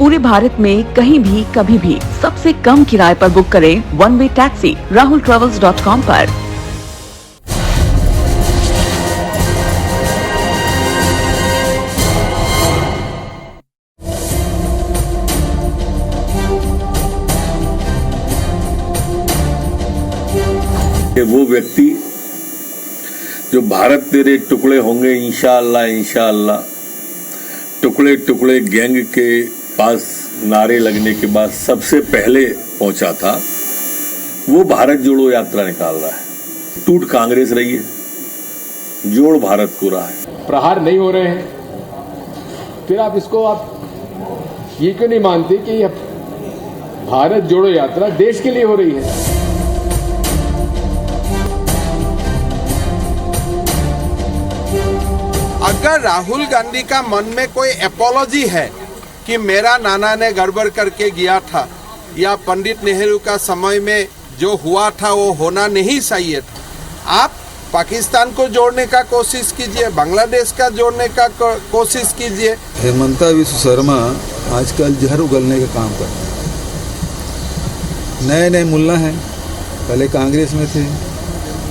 पूरे भारत में कहीं भी कभी भी सबसे कम किराए पर बुक करें वन वे टैक्सी rahultravels.com पर। वो व्यक्ति जो भारत तेरे टुकड़े होंगे इंशाअल्लाह इंशाअल्लाह टुकड़े टुकड़े गैंग के पास नारे लगने के बाद सबसे पहले पहुंचा था, वो भारत जोड़ो यात्रा निकाल रहा है। टूट कांग्रेस रही है, जोड़ भारत को रहा है। प्रहार नहीं हो रहे हैं, फिर आप ये क्यों नहीं मानते कि यह भारत जोड़ो यात्रा देश के लिए हो रही है? अगर राहुल गांधी का मन में कोई एपोलॉजी है कि मेरा नाना ने गड़बड़ करके गया था या पंडित नेहरू का समय में जो हुआ था वो होना नहीं चाहिए था, आप पाकिस्तान को जोड़ने का कोशिश कीजिए, बांग्लादेश का जोड़ने का कोशिश कीजिए। हेमंता विश्व शर्मा आजकल जहर उगलने का काम करते हैं। नए नए मुल्ला हैं, पहले कांग्रेस में थे,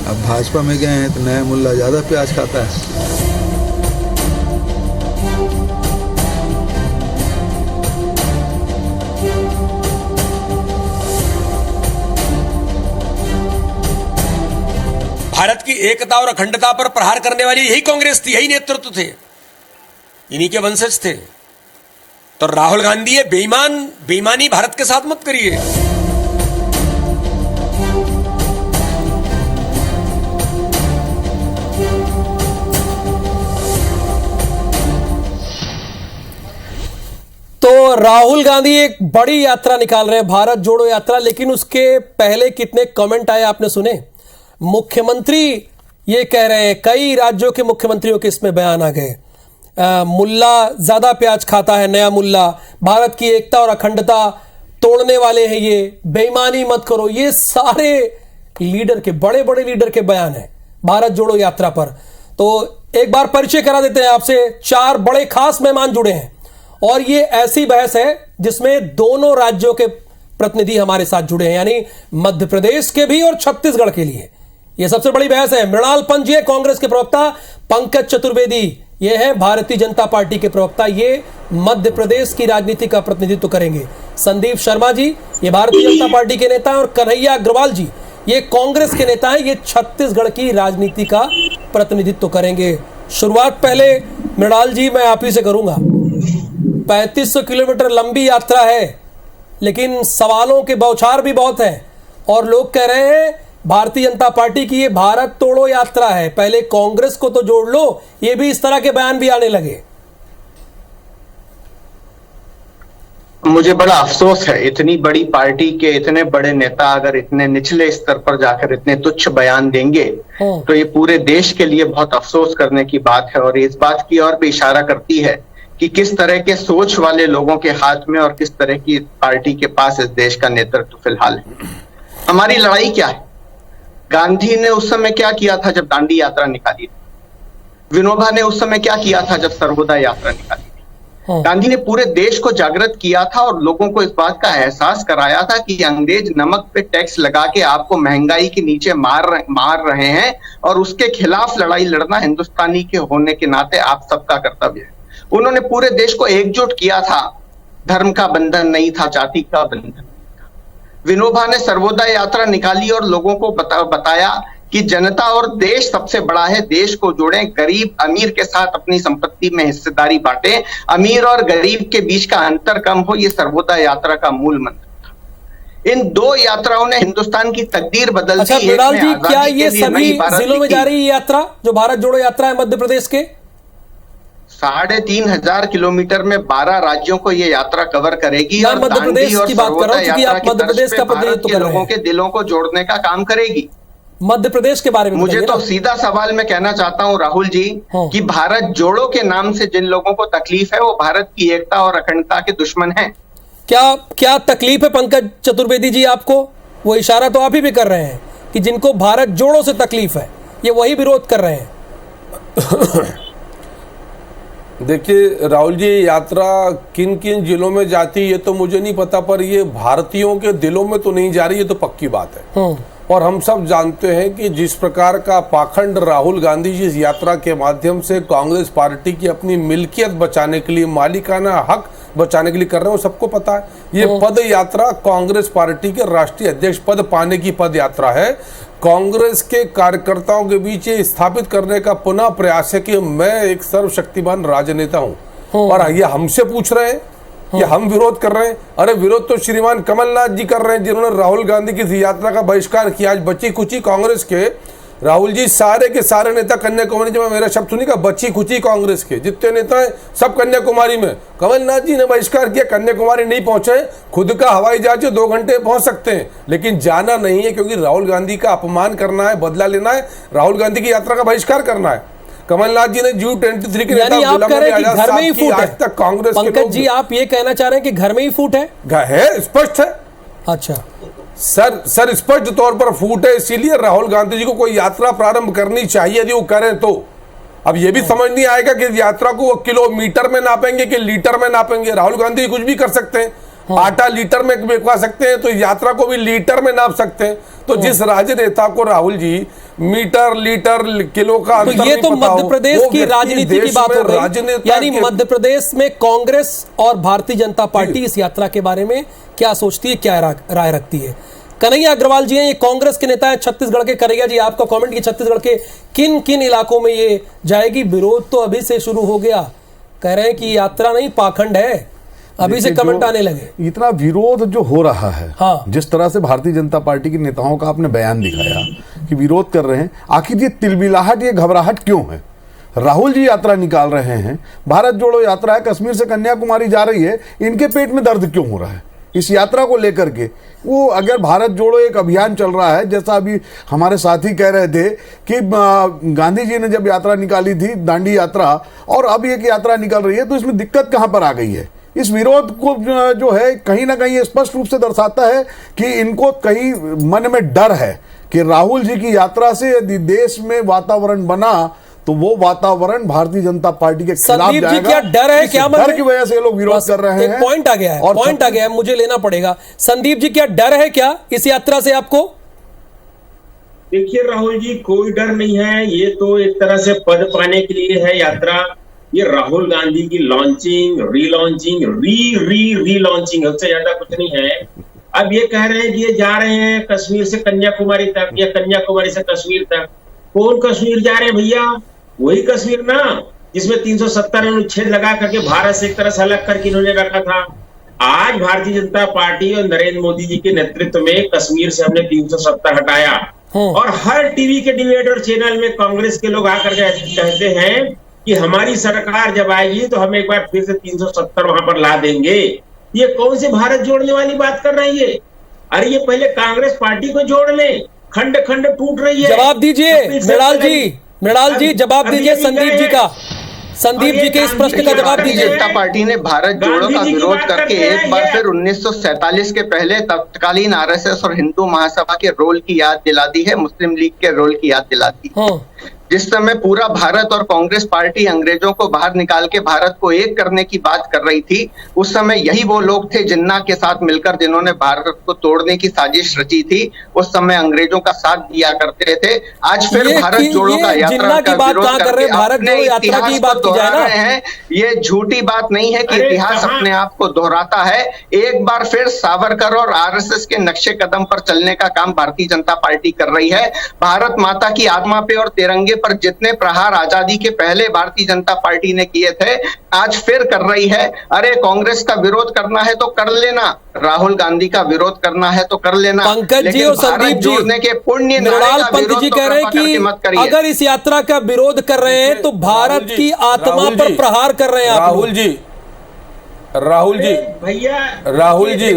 अब भाजपा में गए हैं तो नया मुल्ला ज़्यादा प्याज खाता है। भारत की एकता और अखंडता पर प्रहार करने वाली यही कांग्रेस थी, यही नेतृत्व थे, इन्हीं के वंशज थे। तो राहुल गांधी ये बेईमानी भारत के साथ मत करिए। तो राहुल गांधी एक बड़ी यात्रा निकाल रहे हैं, भारत जोड़ो यात्रा, लेकिन उसके पहले कितने कमेंट आए आपने सुने। मुख्यमंत्री ये कह रहे हैं, कई राज्यों के मुख्यमंत्रियों के इसमें बयान आ गए, मुल्ला ज्यादा प्याज खाता है, नया मुल्ला, भारत की एकता और अखंडता तोड़ने वाले हैं, ये बेईमानी मत करो। ये सारे लीडर के, बड़े बड़े लीडर के बयान है भारत जोड़ो यात्रा पर। तो एक बार परिचय करा देते हैं आपसे, 4 बड़े खास मेहमान जुड़े हैं और ये ऐसी बहस है जिसमें दोनों राज्यों के प्रतिनिधि हमारे साथ जुड़े हैं, यानी मध्य प्रदेश के भी और छत्तीसगढ़ के लिए। यह सबसे बड़ी बहस है। मृणाल पंत जी कांग्रेस के प्रवक्ता, पंकज चतुर्वेदी ये हैं भारतीय जनता पार्टी के प्रवक्ता, ये मध्य प्रदेश की राजनीति का प्रतिनिधित्व करेंगे। संदीप शर्मा जी ये भारतीय जनता पार्टी के नेता हैं और कन्हैया अग्रवाल जी ये कांग्रेस के नेता हैं, ये छत्तीसगढ़ की राजनीति का प्रतिनिधित्व करेंगे। शुरुआत पहले मृणाल जी मैं आप ही से करूंगा। 3500 किलोमीटर लंबी यात्रा है, लेकिन सवालों के बौछार भी बहुत हैं और लोग कह रहे हैं भारतीय जनता पार्टी की ये भारत तोड़ो यात्रा है, पहले कांग्रेस को तो जोड़ लो। ये भी इस तरह के बयान भी आने लगे। मुझे बड़ा अफसोस है, इतनी बड़ी पार्टी के इतने बड़े नेता अगर इतने निचले स्तर पर जाकर इतने तुच्छ बयान देंगे तो ये पूरे देश के लिए बहुत अफसोस करने की बात है और इस बात की ओर भी इशारा करती है कि किस तरह के सोच वाले लोगों के हाथ में और किस तरह की पार्टी के पास इस देश का नेतृत्व फिलहाल है। हमारी लड़ाई क्या है? गांधी ने उस समय क्या किया था जब दांडी यात्रा निकाली थी? विनोबा ने उस समय क्या किया था जब सर्वोदय यात्रा निकाली थी? गांधी ने पूरे देश को जागृत किया था और लोगों को इस बात का एहसास कराया था कि अंग्रेज नमक पे टैक्स लगा के आपको महंगाई के नीचे मार रहे हैं और उसके खिलाफ लड़ाई लड़ना हिंदुस्तानी के होने के नाते आप सबका कर्तव्य है। उन्होंने पूरे देश को एकजुट किया था, धर्म का बंधन नहीं था, जाति का बंधन। विनोबा ने सर्वोदय यात्रा निकाली और लोगों को बताया कि जनता और देश सबसे बड़ा है, देश को जोड़ें, गरीब अमीर के साथ अपनी संपत्ति में हिस्सेदारी बांटें, अमीर और गरीब के बीच का अंतर कम हो, ये सर्वोदय यात्रा का मूल मंत्र था। इन 2 यात्राओं ने हिंदुस्तान की तकदीर बदल दी। अच्छा मृणाल जी, क्या ये सभी जिलों में जा रही है यात्रा, जो भारत जोड़ो यात्रा है मध्य प्रदेश के? 3,500 किलोमीटर में 12 राज्यों को ये यात्रा कवर करेगी और मध्य प्रदेश की बात कर रहा हूं क्योंकि आप मध्य प्रदेश का प्रतिनिधित्व कर रहे हैं। लोगों के दिलों को जोड़ने का काम करेगी। मध्य प्रदेश के बारे में मुझे तो सीधा सवाल मैं कहना चाहता हूं राहुल जी कि भारत जोड़ो के नाम से जिन लोगों को तकलीफ है वो भारत की एकता और अखंडता के दुश्मन हैं। क्या तकलीफ है पंकज चतुर्वेदी जी आपको? वो इशारा तो आप ही भी कर रहे हैं कि जिनको भारत जोड़ो से तकलीफ है ये वही विरोध कर रहे हैं। देखिए राहुल जी, यात्रा किन किन जिलों में जाती है ये तो मुझे नहीं पता, पर ये भारतीयों के दिलों में तो नहीं जा रही, ये तो पक्की बात है। और हम सब जानते हैं कि जिस प्रकार का पाखंड राहुल गांधी जी इस यात्रा के माध्यम से कांग्रेस पार्टी की अपनी मिल्कियत बचाने के लिए, मालिकाना हक बचाने के लिए कर रहे हैं, वो सबको पता है। ये पद यात्रा कांग्रेस पार्टी के राष्ट्रीय अध्यक्ष पद पाने की पद यात्रा है। कांग्रेस के कार्यकर्ताओं के बीच ये स्थापित करने का पुनः प्रयास है कि मैं एक सर्वशक्तिमान राजनेता हूं। और ये हमसे पूछ रहे हैं कि हम विरोध कर रहे हैं। अरे विरोध तो श्रीमान कमलनाथ जी कर रहे हैं, जिन्होंने राहुल गांधी की यात्रा का बहिष्कार किया। आज बची खुची कांग्रेस के राहुल जी सारे के सारे नेता कन्याकुमारी, जब मेरा शब्द सुनिएगा, बची खुची कांग्रेस के जितने नेता हैं सब कन्याकुमारी में। कमलनाथ जी ने बहिष्कार किया, कन्याकुमारी नहीं पहुंचे। खुद का हवाई जहाज 2 घंटे पहुंच सकते हैं, लेकिन जाना नहीं है, क्योंकि राहुल गांधी का अपमान करना है, बदला लेना है, राहुल गांधी की यात्रा का बहिष्कार करना है। कमलनाथ जी ने G23 के नेता आप कह रहे हैं कि घर में ही फूट है। आज तक कांग्रेस के पंकज जी, आप ये कहना चाह रहे हैं कि घर में ही फूट है? स्पष्ट है। अच्छा सर स्पष्ट तौर पर फूट है। इसीलिए राहुल गांधी जी को कोई यात्रा प्रारंभ करनी चाहिए, यदि वो करें तो। अब ये भी समझ नहीं आएगा कि यात्रा को वो किलोमीटर में नापेंगे कि लीटर में नापेंगे। राहुल गांधी कुछ भी कर सकते हैं, आटा लीटर में बिकवा सकते हैं, तो यात्रा को भी लीटर में नाप सकते हैं। तो जिस राजनेता को Rahul ji metre, litre, kilo का अंतर तो ये तो मध्य प्रदेश की राजनीति की बात हो गई। यानी मध्य प्रदेश में कांग्रेस और भारतीय जनता पार्टी इस यात्रा के बारे में क्या सोचती है, क्या राय रखती है? कन्हैया अग्रवाल जी हैं, ये कांग्रेस के नेता हैं छत्तीसगढ़ के। कन्हैया जी, आपका कमेंट, कि छत्तीसगढ़ के किन किन इलाकों में ये जाएगी? विरोध तो अभी से शुरू हो गया, कह रहे हैं कि यात्रा नहीं पाखंड है, अभी से कमेंट आने लगे। इतना विरोध जो हो रहा है, हाँ। जिस तरह से भारतीय जनता पार्टी के नेताओं का आपने बयान दिखाया कि विरोध कर रहे हैं, आखिर ये तिलबिलाहट, ये घबराहट क्यों है? राहुल जी यात्रा निकाल रहे हैं, भारत जोड़ो यात्रा है, कश्मीर से कन्याकुमारी जा रही है, इनके पेट में दर्द क्यों हो रहा है इस यात्रा को लेकर के? वो अगर भारत जोड़ो एक अभियान चल रहा है, जैसा अभी हमारे साथी कह रहे थे कि गांधी जी ने जब यात्रा निकाली थी, दांडी यात्रा, और अब एक यात्रा निकल रही है, तो इसमें दिक्कत कहां पर आ गई है? इस विरोध को जो है कहीं ना कहीं स्पष्ट रूप से दर्शाता है कि इनको कहीं मन में डर है कि राहुल जी की यात्रा से यदि देश में वातावरण बना तो वो वातावरण भारतीय जनता पार्टी के खिलाफ जाएगा। क्या डर है? क्या डर की वजह से लोग विरोध कर रहे हैं? पॉइंट आ गया है, और पॉइंट आ गया है, मुझे लेना पड़ेगा। संदीप जी, क्या डर है क्या इस यात्रा से आपको? देखिए राहुल जी, कोई डर नहीं है। ये तो एक तरह से पद पाने के लिए है यात्रा। ये राहुल गांधी की लॉन्चिंग, रीलॉन्चिंग, रीलॉन्चिंग, उससे ज्यादा कुछ नहीं है। अब ये कह रहे हैं कि ये जा रहे हैं कश्मीर से कन्याकुमारी तक या कन्याकुमारी से कश्मीर तक। कौन कश्मीर जा रहे हैं भैया? वही कश्मीर ना जिसमें 370 अनुच्छेद लगा करके भारत से एक तरह से अलग करके इन्होंने रखा था। आज भारतीय जनता पार्टी और नरेंद्र मोदी जी के नेतृत्व में कश्मीर से हमने 370 हटाया, और हर टीवी के डिबेट और चैनल में कांग्रेस के लोग आकर के कहते हैं कि हमारी सरकार जब आएगी तो हम एक बार फिर से 370 वहां पर ला देंगे। ये कौन से भारत जोड़ने वाली बात कर रहे हैं ये? अरे ये पहले कांग्रेस पार्टी को जोड़ ले, खंड खंड टूट रही है। जवाब दीजिए मृणाल जी, जवाब दीजिए संदीप जी का। संदीप जी के इस प्रश्न का जवाब दीजिए। जनता पार्टी ने भारत जोड़ो का विरोध करके एक बार फिर 1947 के पहले तत्कालीन आरएसएस और हिंदू महासभा के रोल की याद दिला दी है, मुस्लिम लीग के रोल की याद दिला दी। जिस समय पूरा भारत और कांग्रेस पार्टी अंग्रेजों को बाहर निकाल के भारत को एक करने की बात कर रही थी, उस समय यही वो लोग थे जिन्ना के साथ मिलकर जिन्होंने भारत को तोड़ने की साजिश रची थी। उस समय अंग्रेजों का साथ दिया करते थे। आज फिर भारत जोड़ो का यात्रा का विरोध करके अपने इतिहास को दोहरा रहे हैं। ये झूठी बात नहीं है कि इतिहास अपने आप को दोहराता है। एक बार फिर सावरकर और आरएसएस के नक्शे कदम पर चलने का काम भारतीय जनता पार्टी कर रही है। भारत माता की आत्मा पे और तिरंगे पर जितने प्रहार आजादी के पहले भारतीय जनता पार्टी ने किए थे, आज फिर कर रही है। अरे कांग्रेस का विरोध करना है तो कर लेना, राहुल गांधी का विरोध करना है तो कर लेना। पंकज जी और संदीप जी, जोड़ने के पुण्य मृणाल पंत जी कह रहे हैं कि अगर इस यात्रा का विरोध कर रहे हैं तो भारत की आत्मा पर प्रहार कर रहे हैं। राहुल जी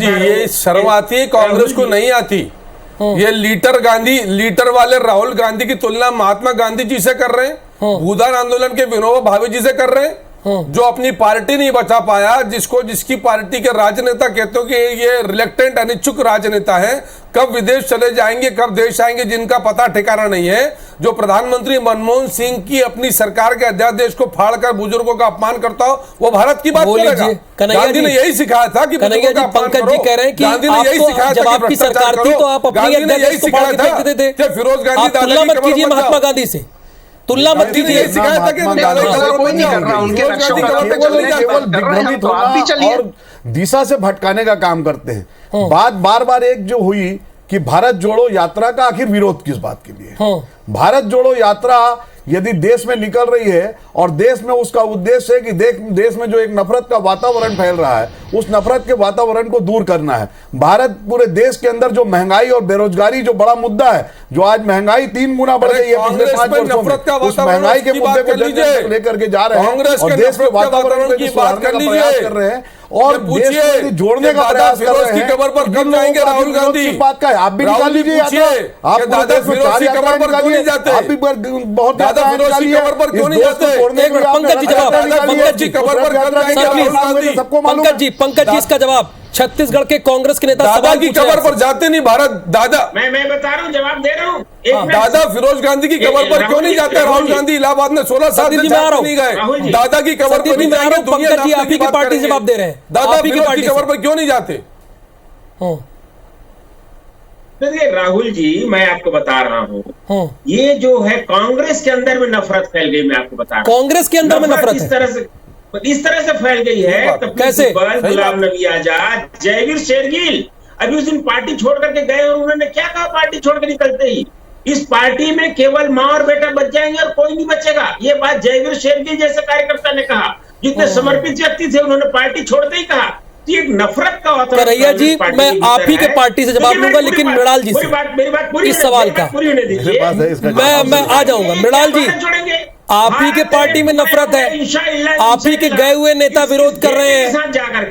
ये शर्म आती है कांग्रेस को? नहीं आती। ये लीटर वाले राहुल गांधी की तुलना महात्मा गांधी जी से कर रहे हैं, भूदान आंदोलन के विनोबा भावे जी से कर रहे हैं। जो अपनी पार्टी नहीं बचा पाया, जिसकी पार्टी के राजनेता कहते हो कि ये रिलेक्टेंट अनिच्छुक राजनेता है, कब विदेश चले जाएंगे, कब देश आएंगे, जिनका पता ठिकाना नहीं है, जो प्रधानमंत्री मनमोहन सिंह की अपनी सरकार के अध्यादेश को फाड़कर बुजुर्गों का अपमान करता हो, वो भारत की बात करेगा। गांधी ने यही सिखाया था कि कन्हैया जी, पंकज जी कह रहे हैं कि आपको जब आपकी सरकार थी तो आप अपनी अध्यादेश को फाड़ के फेंक देते थे। फिरोज गांधी तुलना मत कीजिए महात्मा गांधी से, तुलना मत कीजिए। और दिशा से भटकाने का काम करते हैं। बात बार बार एक जो हुई कि भारत जोड़ो यात्रा का आखिर विरोध किस बात के लिए? भारत जोड़ो यात्रा यदि देश में निकल रही है और देश में उसका उद्देश्य है कि देश में जो एक नफरत का वातावरण फैल रहा है, उस नफरत के वातावरण को दूर करना है। भारत पूरे देश के अंदर जो महंगाई और बेरोजगारी जो बड़ा मुद्दा है, जो आज महंगाई 3 गुना बढ़ गई है पिछले 5 वर्षों में, उस महंगाई के मुद्दे को लेकर के जा रहे हैं और देश के वातावरण की बात कर प्रयास कर रहे हैं और देश को जोड़ने का प्रयास कर रहे हैं। कबर पर कब जाएंगे राहुल गांधी? बात का है, आप भी निकाल लीजिए, आप दादा फिरोज की कबर पर क्यों नहीं जाते? आप भी बहुत दादा फिरोज की कबर पर क्यों नहीं जाते? पंकज जी जवाब, पंकज जी कबर पर कब जाएंगे राहुल गांधी? पंकज जी इसका जवाब। छत्तीसगढ़ के कांग्रेस के नेता दादा की कबर पर जाते नहीं भारत, दादा मैं बता रहा हूँ, जवाब दे रहा हूँ। दादा फिरोज गांधी की कबर पर क्यों नहीं जाते राहुल गांधी? इलाहाबाद में 16 साल से नहीं गए, दादा की कबर पर नहीं जाएंगे। पंकज जी आप ही की पार्टी जवाब दे रहे हैं, दादा फिरोज की कबर पर क्यों नहीं जाते? देखिए राहुल जी, मैं आपको बता रहा हूँ, ये जो है कांग्रेस के अंदर में नफरत फैल गई। मैं आपको बता रहा हूँ कांग्रेस के अंदर में नफरत इस तरह से फैल गई है। कैसे? गुलाम नबी आजाद, जयवीर शेरगिल अभी उस दिन पार्टी छोड़ करके गए और उन्होंने क्या कहा पार्टी छोड़ के निकलते ही? इस पार्टी में केवल मां और बेटा बच जाएंगे और कोई नहीं बचेगा। ये बात जयवीर शेरगिल जैसे कार्यकर्ता ने कहा, जितने समर्पित व्यक्ति थे, उन्होंने पार्टी छोड़ते ही कहा। एक नफरत का वातावरण। कन्हैया जी, मैं आप ही के पार्टी से जवाब लूंगा, लेकिन मृणाल जी से मेरी बात पूरी इस सवाल का मैं आ जाऊंगा। मृणाल जी, आप ही के पार्टी में नफरत है, आप ही के गए हुए नेता विरोध कर रहे हैं,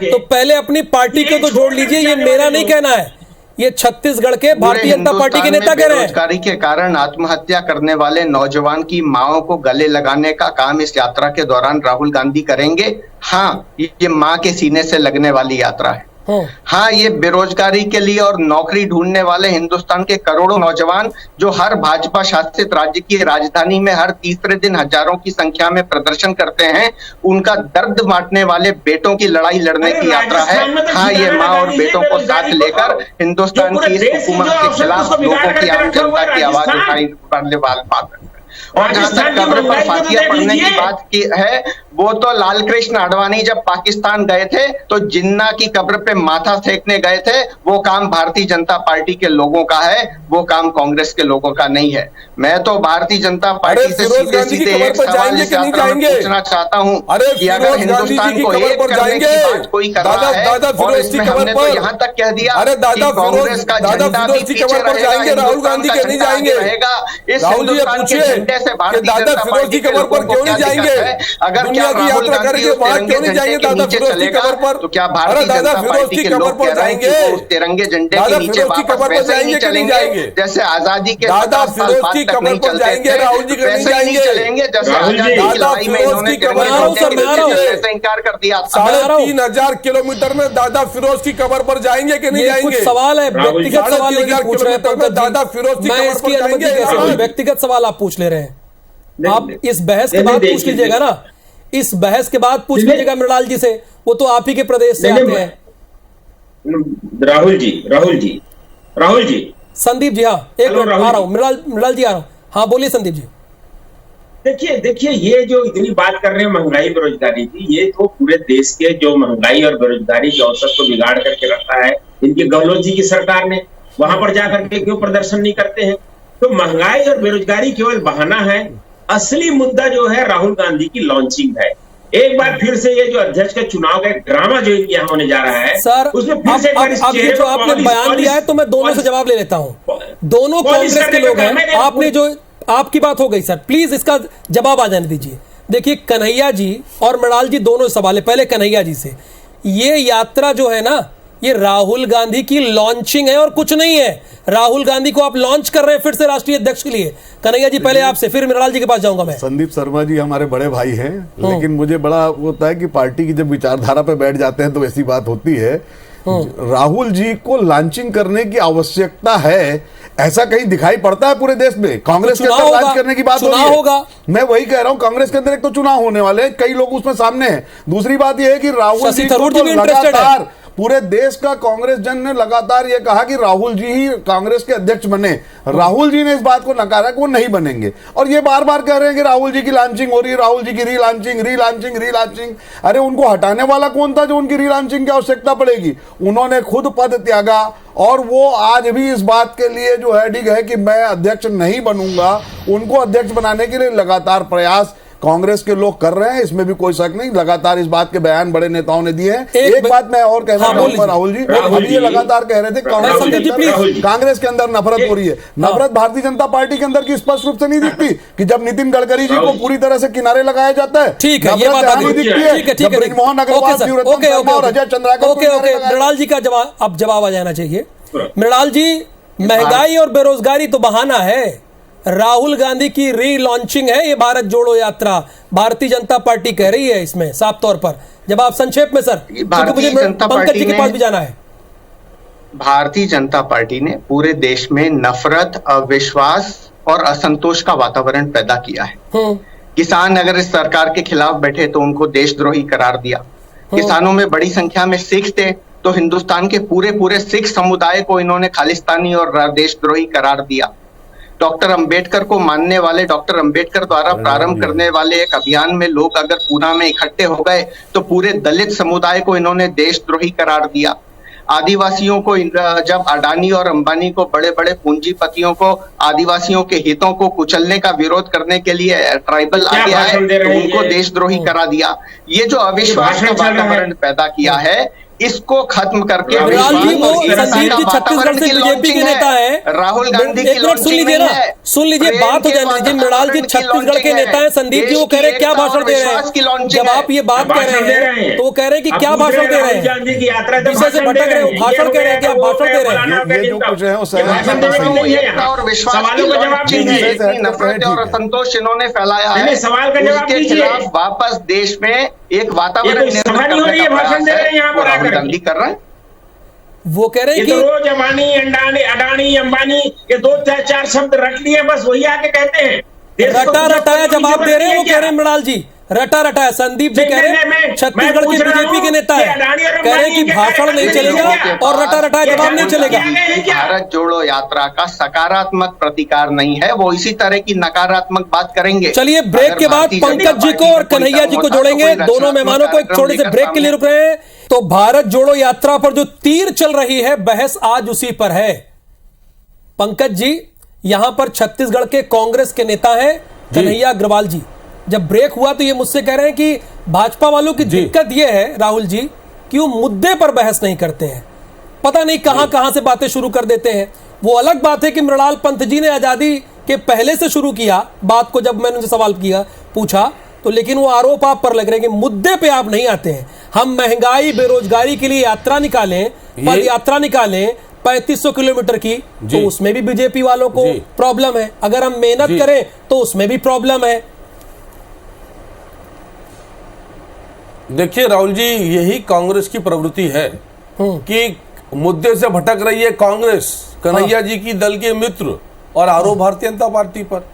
तो पहले अपनी पार्टी को तो जोड़ लीजिए। ये मेरा नहीं कहना है, ये छत्तीसगढ़ के भारतीय जनता पार्टी के नेता कह रहे हैं। बेरोजगारी के कारण आत्महत्या करने वाले नौजवान की माओं को गले लगाने का काम इस यात्रा के दौरान राहुल गांधी करेंगे। हाँ, ये माँ के सीने से लगने वाली यात्रा है। हाँ, ये बेरोजगारी के लिए और नौकरी ढूंढने वाले हिंदुस्तान के करोड़ों नौजवान जो हर भाजपा शासित राज्य की राजधानी में हर तीसरे दिन हजारों की संख्या में प्रदर्शन करते हैं, उनका दर्द बांटने वाले बेटों की लड़ाई लड़ने की यात्रा है। हाँ, ये माँ और बेटों को साथ लेकर हिंदुस्तान की इस हुकूमत के खिलाफ लोगों की आम जनता की आवाज उठाने वाली बात है। और जहां तक कब्र पर फातिया पढ़ने की बात की है, वो तो लाल कृष्ण आडवाणी जब पाकिस्तान गए थे तो जिन्ना की कब्र पे माथा फेंकने गए थे। वो काम भारतीय जनता पार्टी के लोगों का है, वो काम कांग्रेस के लोगों का नहीं है। मैं तो भारतीय जनता पार्टी से सीधे सीधे एक सवाल इस यात्रा में पूछना चाहता हूँ कि अगर हिंदुस्तान को एक करने की बात कोई कर रहा है और इसमें हमने तो यहाँ तक कह दिया कि कांग्रेस का झंडा भी पीछे रहेगा, हिंदुस्तान का झंडा आगे रहेगा। इस हिंदुस्तान के झंडे से भारतीय जनता पार्टी के लोगों को क्या दिक्कत है? अगर क्या राहुल गांधी उस तिरंगे झंडे के नीचे चलेगा तो क्या भारतीय जनता पार्टी के लोग कह रहे हैं कि वो उस तिरंगे झंडे के नीचे वापस वैसे ही नहीं चलेंगे जैसे आजादी के 50 साल बाद तक नहीं चलते थे, वैसे ही नहीं चलेंगे जैसे आजादी की लड़ाई में इन्होंने तिरंगे झंडे के नीचे से इंकार कर दिया। 3,500 किलोमीटर में दादा फिरोज की कब्र पर जाएंगे कि नहीं जाएंगे? सवाल है, व्यक्तिगत सवाल पूछ रहे हैं दादा फिरोज की कब्र पर जाएंगे। व्यक्तिगत सवाल आप पूछ ले रहे हैं, आप इस बहस के बाद पूछ लीजिएगा ना, इस बहस के बाद पूछ लीजिएगा मृणाल जी से, वो तो आप ही के प्रदेश से आते हैं। राहुल जी संदीप जी, हाँ एक मिनट आ रहा हूं। मृणाल जी आ रहा हूं, हाँ बोलिए संदीप जी। देखिए ये जो इतनी बात कर रहे हैं महंगाई बेरोजगारी की, ये तो पूरे देश के जो महंगाई और बेरोजगारी के औसत को बिगाड़ करके रखा है इनकी गहलोत जी की सरकार ने। वहां पर जाकर के क्यों प्रदर्शन नहीं करते हैं? तो महंगाई और बेरोजगारी केवल बहाना है, असली मुद्दा जो है राहुल गांधी की लॉन्चिंग है। एक बार फिर से ये जो अध्यक्ष के चुनाव का ड्रामा जो इनके यहाँ होने जा रहा है सर, उसमें फिर से अब ये जो आपने बयान दिया है तो मैं दोनों से जवाब ले लेता हूं। दोनों कांग्रेस के लोग हैं, आपने जो आपकी बात हो गई सर, प्लीज इसका जवाब आ जाने दीजिए। देखिए कन्हैया जी और मृणाल जी दोनों सवाल है, पहले कन्हैया जी से। ये यात्रा जो है ना, ये राहुल गांधी की लॉन्चिंग है और कुछ नहीं है। राहुल गांधी को आप लॉन्च कर रहे हैं फिर से राष्ट्रीय अध्यक्ष के लिए। कन्हैया जी पहले आपसे, फिर मृणाल जी के पास जाऊंगा मैं। संदीप शर्मा जी हमारे बड़े भाई हैं, लेकिन मुझे बड़ा होता है कि पार्टी की जब विचारधारा पे बैठ जाते हैं तो ऐसी बात होती है। राहुल जी को लॉन्चिंग करने की आवश्यकता है, ऐसा कहीं दिखाई पड़ता है पूरे देश में? कांग्रेस के अंदर लॉन्च करने की बात हो रही है। मैं वही कह रहा हूं, कांग्रेस के अंदर एक तो चुनाव होने वाले हैं, कई लोग उसमें सामने हैं। दूसरी बात यह है कि राहुल जी को तो लगातार पूरे देश का कांग्रेस जन ने लगातार यह कहा कि राहुल जी ही कांग्रेस के अध्यक्ष बने। राहुल जी ने इस बात को नकारा कि वो नहीं बनेंगे, और ये बार बार कह रहे हैं कि राहुल जी की लॉन्चिंग हो रही है, राहुल जी की री लॉन्चिंग। अरे उनको हटाने वाला कौन था जो उनकी री लॉन्चिंग की आवश्यकता पड़ेगी? उन्होंने खुद पद त्यागा, और वो आज भी इस बात के लिए जो हेडिंग है कि मैं अध्यक्ष नहीं बनूंगा। उनको अध्यक्ष बनाने के लिए लगातार प्रयास कांग्रेस के लोग कर रहे हैं, इसमें भी कोई शक नहीं। लगातार इस बात के बयान बड़े नेताओं ने दिए हैं। एक बात मैं और कहना चाहूंगा, राहुल जी अभी ये लगातार कह रहे थे कांग्रेस के अंदर नफरत हो रही है। नफरत भारतीय जनता पार्टी के अंदर की स्पष्ट रूप से नहीं दिखती कि जब नितिन गडकरी जी को पूरी तरह से किनारे लगाया जाता है। ठीक है, ये बात दिखती है। ब्रिजमोहन अग्रवाल और अजय चंद्राकर। मृणाल जी का जवाब आ जाना चाहिए। मृणाल जी, महंगाई और बेरोजगारी तो बहाना है, राहुल गांधी की री लॉन्चिंग है ये भारत जोड़ो यात्रा। भारतीय जनता पार्टी कह रही है इसमें साफ तौर पर। जब आप संक्षेप में सर, भारतीय जनता पंकज जी के पास भी जाना है। भारतीय जनता पार्टी ने पूरे देश में नफरत, अविश्वास और असंतोष का वातावरण पैदा किया है। किसान अगर इस सरकार के खिलाफ बैठे तो उनको देशद्रोही करार दिया। किसानों में बड़ी संख्या में सिख थे, तो हिंदुस्तान के पूरे सिख समुदाय को इन्होंने खालिस्तानी और देशद्रोही करार दिया। डॉक्टर अंबेडकर को मानने वाले, डॉक्टर अंबेडकर द्वारा प्रारंभ करने वाले एक अभियान में लोग अगर पूना में इकट्ठे हो गए तो पूरे दलित समुदाय को इन्होंने देशद्रोही करार दिया। आदिवासियों को, जब अडानी और अंबानी को, बड़े बड़े पूंजीपतियों को आदिवासियों के हितों को कुचलने का विरोध करने के लिए ट्राइबल आ गया है तो उनको देशद्रोही करा दिया। ये जो अविश्वास का वातावरण पैदा किया है, इसको खत्म करके संदीप जी छत्तीसगढ़ से बीजेपी के नेता है, राहुल गांधी की सुन लीजिए ना, सुन लीजिए, बात हो जाने दीजिए। मृणाल जी छत्तीसगढ़ के नेता है, संदीप जी वो कह रहे हैं क्या भाषण दे रहे हैं? जब आप ये बात कह रहे हैं तो वो कह रहे हैं कि क्या भाषण दे रहे हैं, विषय से भटक रहे हैं। भाषण कह रहे हैं कि आप भाषण दे रहे हैं। ये जो कुछ है और विश्वास की नफरत और असंतोष इन्होंने फैलाया है, उसके खिलाफ वापस देश में एक वातावरण गांधी कर रहे हैं। वो कह रहे हैं कि तो रोज अडानी अंबानी ये 2-4 शब्द रट लिए, बस वही आके कहते हैं। रटा रटाया जवाब दे रहे हैं। वो कह रहे हैं मृणाल जी रटा रटाया। संदीप जी कह रहे हैं छत्तीसगढ़ के बीजेपी के नेता है, कह रहे हैं कि भाषण नहीं चलेगा और रटा रटाया जवाब नहीं चलेगा। भारत जोड़ो यात्रा का सकारात्मक प्रतिकार नहीं है, वो इसी तरह की नकारात्मक बात करेंगे। चलिए ब्रेक के बाद पंकज जी को और कन्हैया जी को जोड़ेंगे। दोनों मेहमानों को एक छोटे से ब्रेक के लिए रुक रहे हैं। तो भारत जोड़ो यात्रा पर जो तीर चल रही है, बहस आज उसी पर है। पंकज जी, यहां पर छत्तीसगढ़ के कांग्रेस के नेता हैं कन्हैया अग्रवाल जी। जब ब्रेक हुआ तो ये मुझसे कह रहे हैं कि भाजपा वालों की दिक्कत ये है राहुल जी कि वो मुद्दे पर बहस नहीं करते हैं, पता नहीं कहां से बातें शुरू कर देते हैं। वो अलग बात है कि मृणाल पंत जी ने आजादी के पहले से शुरू किया बात को, जब मैंने उनसे सवाल पूछा तो, लेकिन वो आरोप आप पर लग रहे हैं कि मुद्दे पे आप नहीं आते हैं। हम महंगाई बेरोजगारी के लिए यात्रा निकालें, पद यात्रा निकालें 3500 किलोमीटर की, तो उसमें भी बीजेपी वालों को प्रॉब्लम है। अगर हम मेहनत करें तो उसमें भी प्रॉब्लम है। देखिए राहुल जी, यही कांग्रेस की प्रवृत्ति है कि मुद्दे से भटक रही है कांग्रेस, कन्हैया जी की दल के मित्र, और आरोप भारतीय जनता पार्टी पर।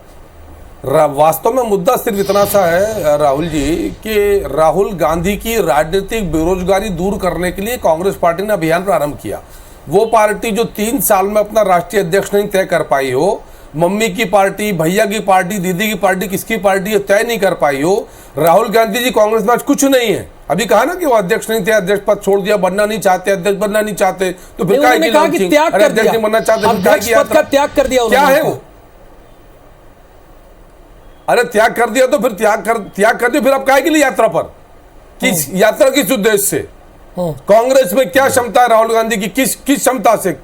वास्तव में मुद्दा सिर्फ इतना सा है राहुल जी कि राहुल गांधी की राजनीतिक बेरोजगारी दूर करने के लिए कांग्रेस पार्टी ने अभियान प्रारंभ किया। वो पार्टी जो 3 साल में अपना राष्ट्रीय अध्यक्ष नहीं तय कर पाई हो, मम्मी की पार्टी, भैया की पार्टी, दीदी की पार्टी, किसकी पार्टी तय नहीं कर पाई हो, राहुल गांधी जी कांग्रेस में आज कुछ नहीं है। अभी कहा ना कि वो अध्यक्ष नहीं थे, अध्यक्ष पद छोड़ दिया, बनना नहीं चाहते, अध्यक्ष बनना नहीं चाहते, तो फिर क्या अध्यक्ष नहीं बनना चाहते, त्याग कर दिया, क्या है वो? अरे त्याग कर दिया तो फिर त्याग कर दिया, फिर आप काहे के लिए यात्रा पर? किस यात्रा किस उद्देश्य से? कांग्रेस में क्या क्षमता है राहुल गांधी की? किस क्षमता से?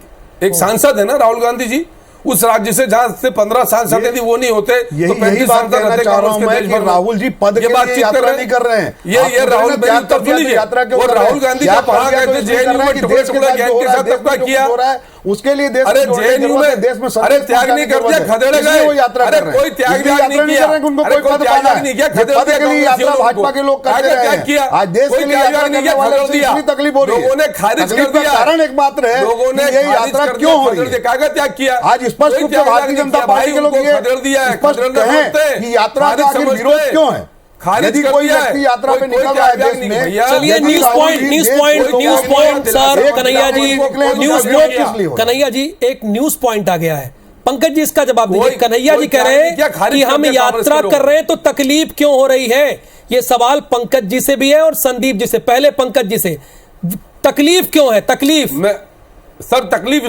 एक सांसद है ना राहुल गांधी जी, उस राज्य से जहां से 15 सांसद यदि वो नहीं होते तो 35 सांसद रहते कांग्रेस के देश भर में। राहुल जी पद के लिए यात्रा नहीं कर रहे हैं। ये राहुल गांधी का वहां गए थे, जेएनयू में टुकड़े टुकड़े गैंग के साथ तब किया उसके लिए देश अरे जेएनयू में देश में अरे त्याग नहीं कर दिया, खदेड़े गए। अरे कोई त्याग नहीं किया, उनको कोई पद पाना है, पद के लिए यात्रा भाजपा के लोग करते रहे हैं। आज देश के लिए यात्रा करने वाले को इतनी तकलीफ हो रही है, लोगों ने खारिज कर दिया। कारण एकमात्र है, लोगों ने ये यात्रा क्यों हो रही है, कागज त्याग किया। आज स्पष्ट रूप से भारतीय जनता पार्टी के लोग ये स्पष्ट कहें कि यात्रा का आखिर विरोध क्यों है। यदि कोई व्यक्ति यात्रा पे निकल रहा है देश में, चलिए news point sir Kanhaiya ji, Kanhaiya ji एक न्यूज पॉइंट आ गया है। पंकज जी इसका जवाब दीजिए। कन्हैया जी कह रहे हैं कि हम यात्रा कर रहे हैं तो तकलीफ क्यों हो रही है। ये सवाल पंकज जी से भी है और संदीप जी से। पहले पंकज जी से, तकलीफ क्यों है? तकलीफ सर तकलीफ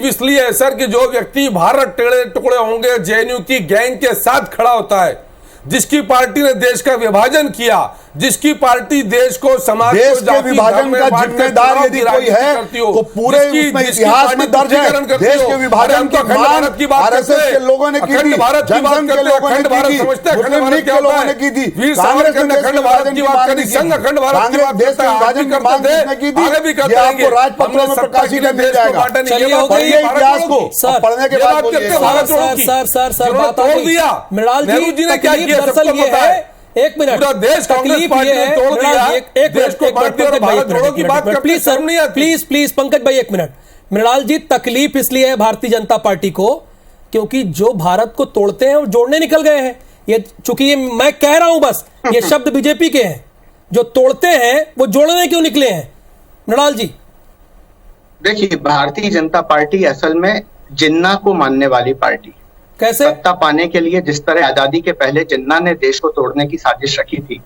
इसलिए है सर कि जो व्यक्ति भारत टेढ़े टुकड़े होंगे जेएनयू की गैंग के साथ खड़ा होता है, जिसकी पार्टी ने देश का विभाजन किया, जिसकी पार्टी देश को समाज देश के विभाजन का जिम्मेदार यदि कोई है तो पूरे उसमें इतिहास में दर्ज है। देश के विभाजन की मांग आरएसएस के लोगों ने की थी, जनसंघ के लोगों ने की थी, मुस्लिम लीग के लोगों ने की थी, कांग्रेस ने अखंड भारत की बात की थी, कांग्रेस देश के विभाजन की मांग किसने की थी, ये आपको राजपत्रों में प्रकाशित मिल जाएगा। पढ़िए इतिहास को, पढ़ने के बाद सर बात हो गई। मृणाल जी ने क्या किया दरअसल ये है, एक मिनट, पूरा देश कांग्रेस पार्टी ने तोड़ दिया, देश को बांटने और भारत जोड़ो की बात करते प्लीज सर, प्लीज पंकज भाई एक मिनट। मृणाल जी तकलीफ इसलिए है भारतीय जनता पार्टी को क्योंकि जो भारत को तोड़ते हैं वो जोड़ने निकल गए हैं। ये चूंकि ये मैं कह रहा हूं बस, ये शब्द बीजेपी के हैं, जो तोड़ते हैं वो जोड़ने क्यों निकले हैं? मृणाल जी देखिए, भारतीय जनता पार्टी असल में जिन्ना को मानने वाली पार्टी। कैसे? सत्ता पाने के लिए जिस तरह आजादी के पहले जिन्ना ने देश को तोड़ने की साजिश रखी थी,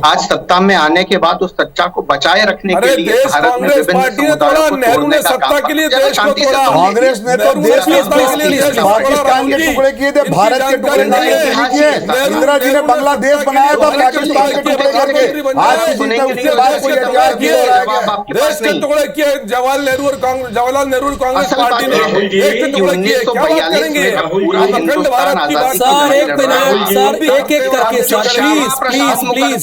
आज सत्ता में आने के बाद उस सच्चा को बचाए रखने के लिए भारत में विभिन्न समुदायों को तोड़ने का काम कांग्रेस ने तो देश के पाकिस्तान के टुकड़े किए थे, भारत के टुकड़े नहीं किए। इंदिरा जी ने बांग्लादेश बनाया था पाकिस्तान के टुकड़े करके। आज देश के टुकड़े किए जवाहरलाल नेहरू और कांग्रेस पार्टी ने देश के टुकड़े किए। क्या बात करेंगे अखंड भारत की बात? सर एक मिनट सर, एक एक करके सर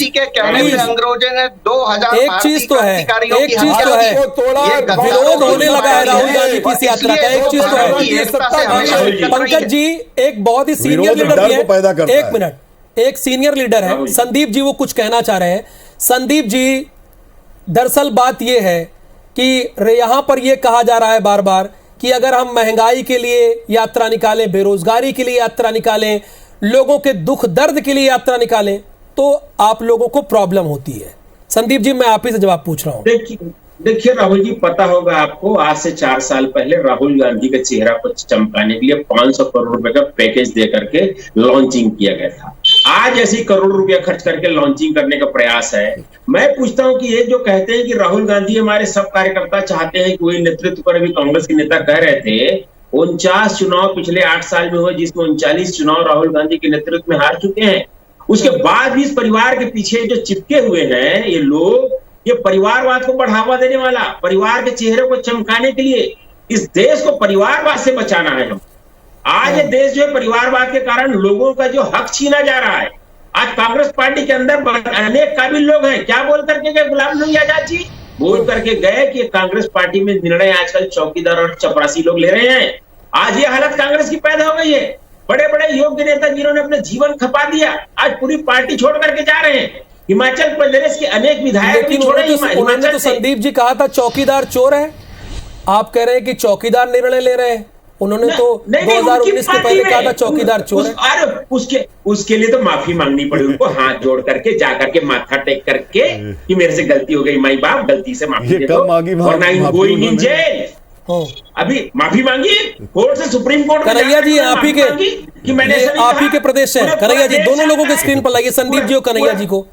प्लीज अंग्रेजों ने 2000 एक चीज तो है विरोध होने लगा है राहुल गांधी की इस यात्रा का। एक चीज तो है पंकज जी, एक बहुत ही सीनियर लीडर भी है। एक मिनट, एक सीनियर लीडर है संदीप जी, वो कुछ कहना चाह रहे हैं। संदीप जी दरअसल बात यह है कि यहां पर यह कहा जा रहा है बार बार कि अगर हम महंगाई के लिए यात्रा निकालें, बेरोजगारी के लिए यात्रा निकालें, लोगों के दुख दर्द के लिए यात्रा निकालें तो आप लोगों को प्रॉब्लम होती है। संदीप जी मैं आप ही से जवाब पूछ रहा हूं। देखिए राहुल जी, पता होगा आपको, आज से 4 साल पहले राहुल गांधी के चेहरा को चमकाने के लिए 500 करोड़ रुपए का पैकेज दे करके लॉन्चिंग किया गया था। आज ऐसी करोड़ रुपया खर्च करके लॉन्चिंग करने का प्रयास है। मैं पूछता हूं कि ये जो कहते हैं कि राहुल गांधी हमारे सब कार्यकर्ता चाहते हैं कि वही नेतृत्व पर, अभी कांग्रेस के नेता कह रहे थे 49 चुनाव पिछले 8 साल में हुए, जिसमें 39 चुनाव राहुल गांधी के नेतृत्व में हार चुके हैं। उसके बाद भी इस परिवार के पीछे जो चिपके हुए हैं ये लोग, ये परिवारवाद को बढ़ावा देने वाला, परिवार के चेहरे को चमकाने के लिए इस देश को परिवारवाद से बचाना है। हम आज ये देश जो है परिवारवाद के कारण लोगों का जो हक छीना जा रहा है। आज कांग्रेस पार्टी के अंदर अनेक काबिल लोग हैं, क्या बोल करके गए गुलाम नबी आजाद जी? बोल करके गए कि कांग्रेस पार्टी में निर्णय आजकल चौकीदार और चपरासी लोग ले रहे हैं। आज ये हालत कांग्रेस की पैदा हो गई है। बड़े बड़े योग्य नेता जिन्होंने अपने जीवन खपा दिया आज पूरी पार्टी छोड़ करके जा रहे हैं। हिमाचल प्रदेश के अनेक विधायक भी छोड़े। उन्होंने तो संदीप जी कहा था चौकीदार चोर है, आप कह रहे हैं कि चौकीदार निर्णय ले रहे हैं। उन्होंने तो 2019 के पहले कहा था चौकीदार चोर है। अरे उसके लिए तो माफी मांगनी पड़ी उनको, हाथ जोड़ करके जाकर के माथा टेक करके कि मेरे से गलती हो गई, माई बाप गलती से माफी दे दो, वरना इनको इन जेल। अभी माफी मांगी कोर्ट से, सुप्रीम कोर्ट। कन्हैया जी आप ही के कि मैंने आप ही के प्रदेश है। कन्हैया जी दोनों लोगों के स्क्रीन पर लाइए, संदीप जी और कन्हैया जी को।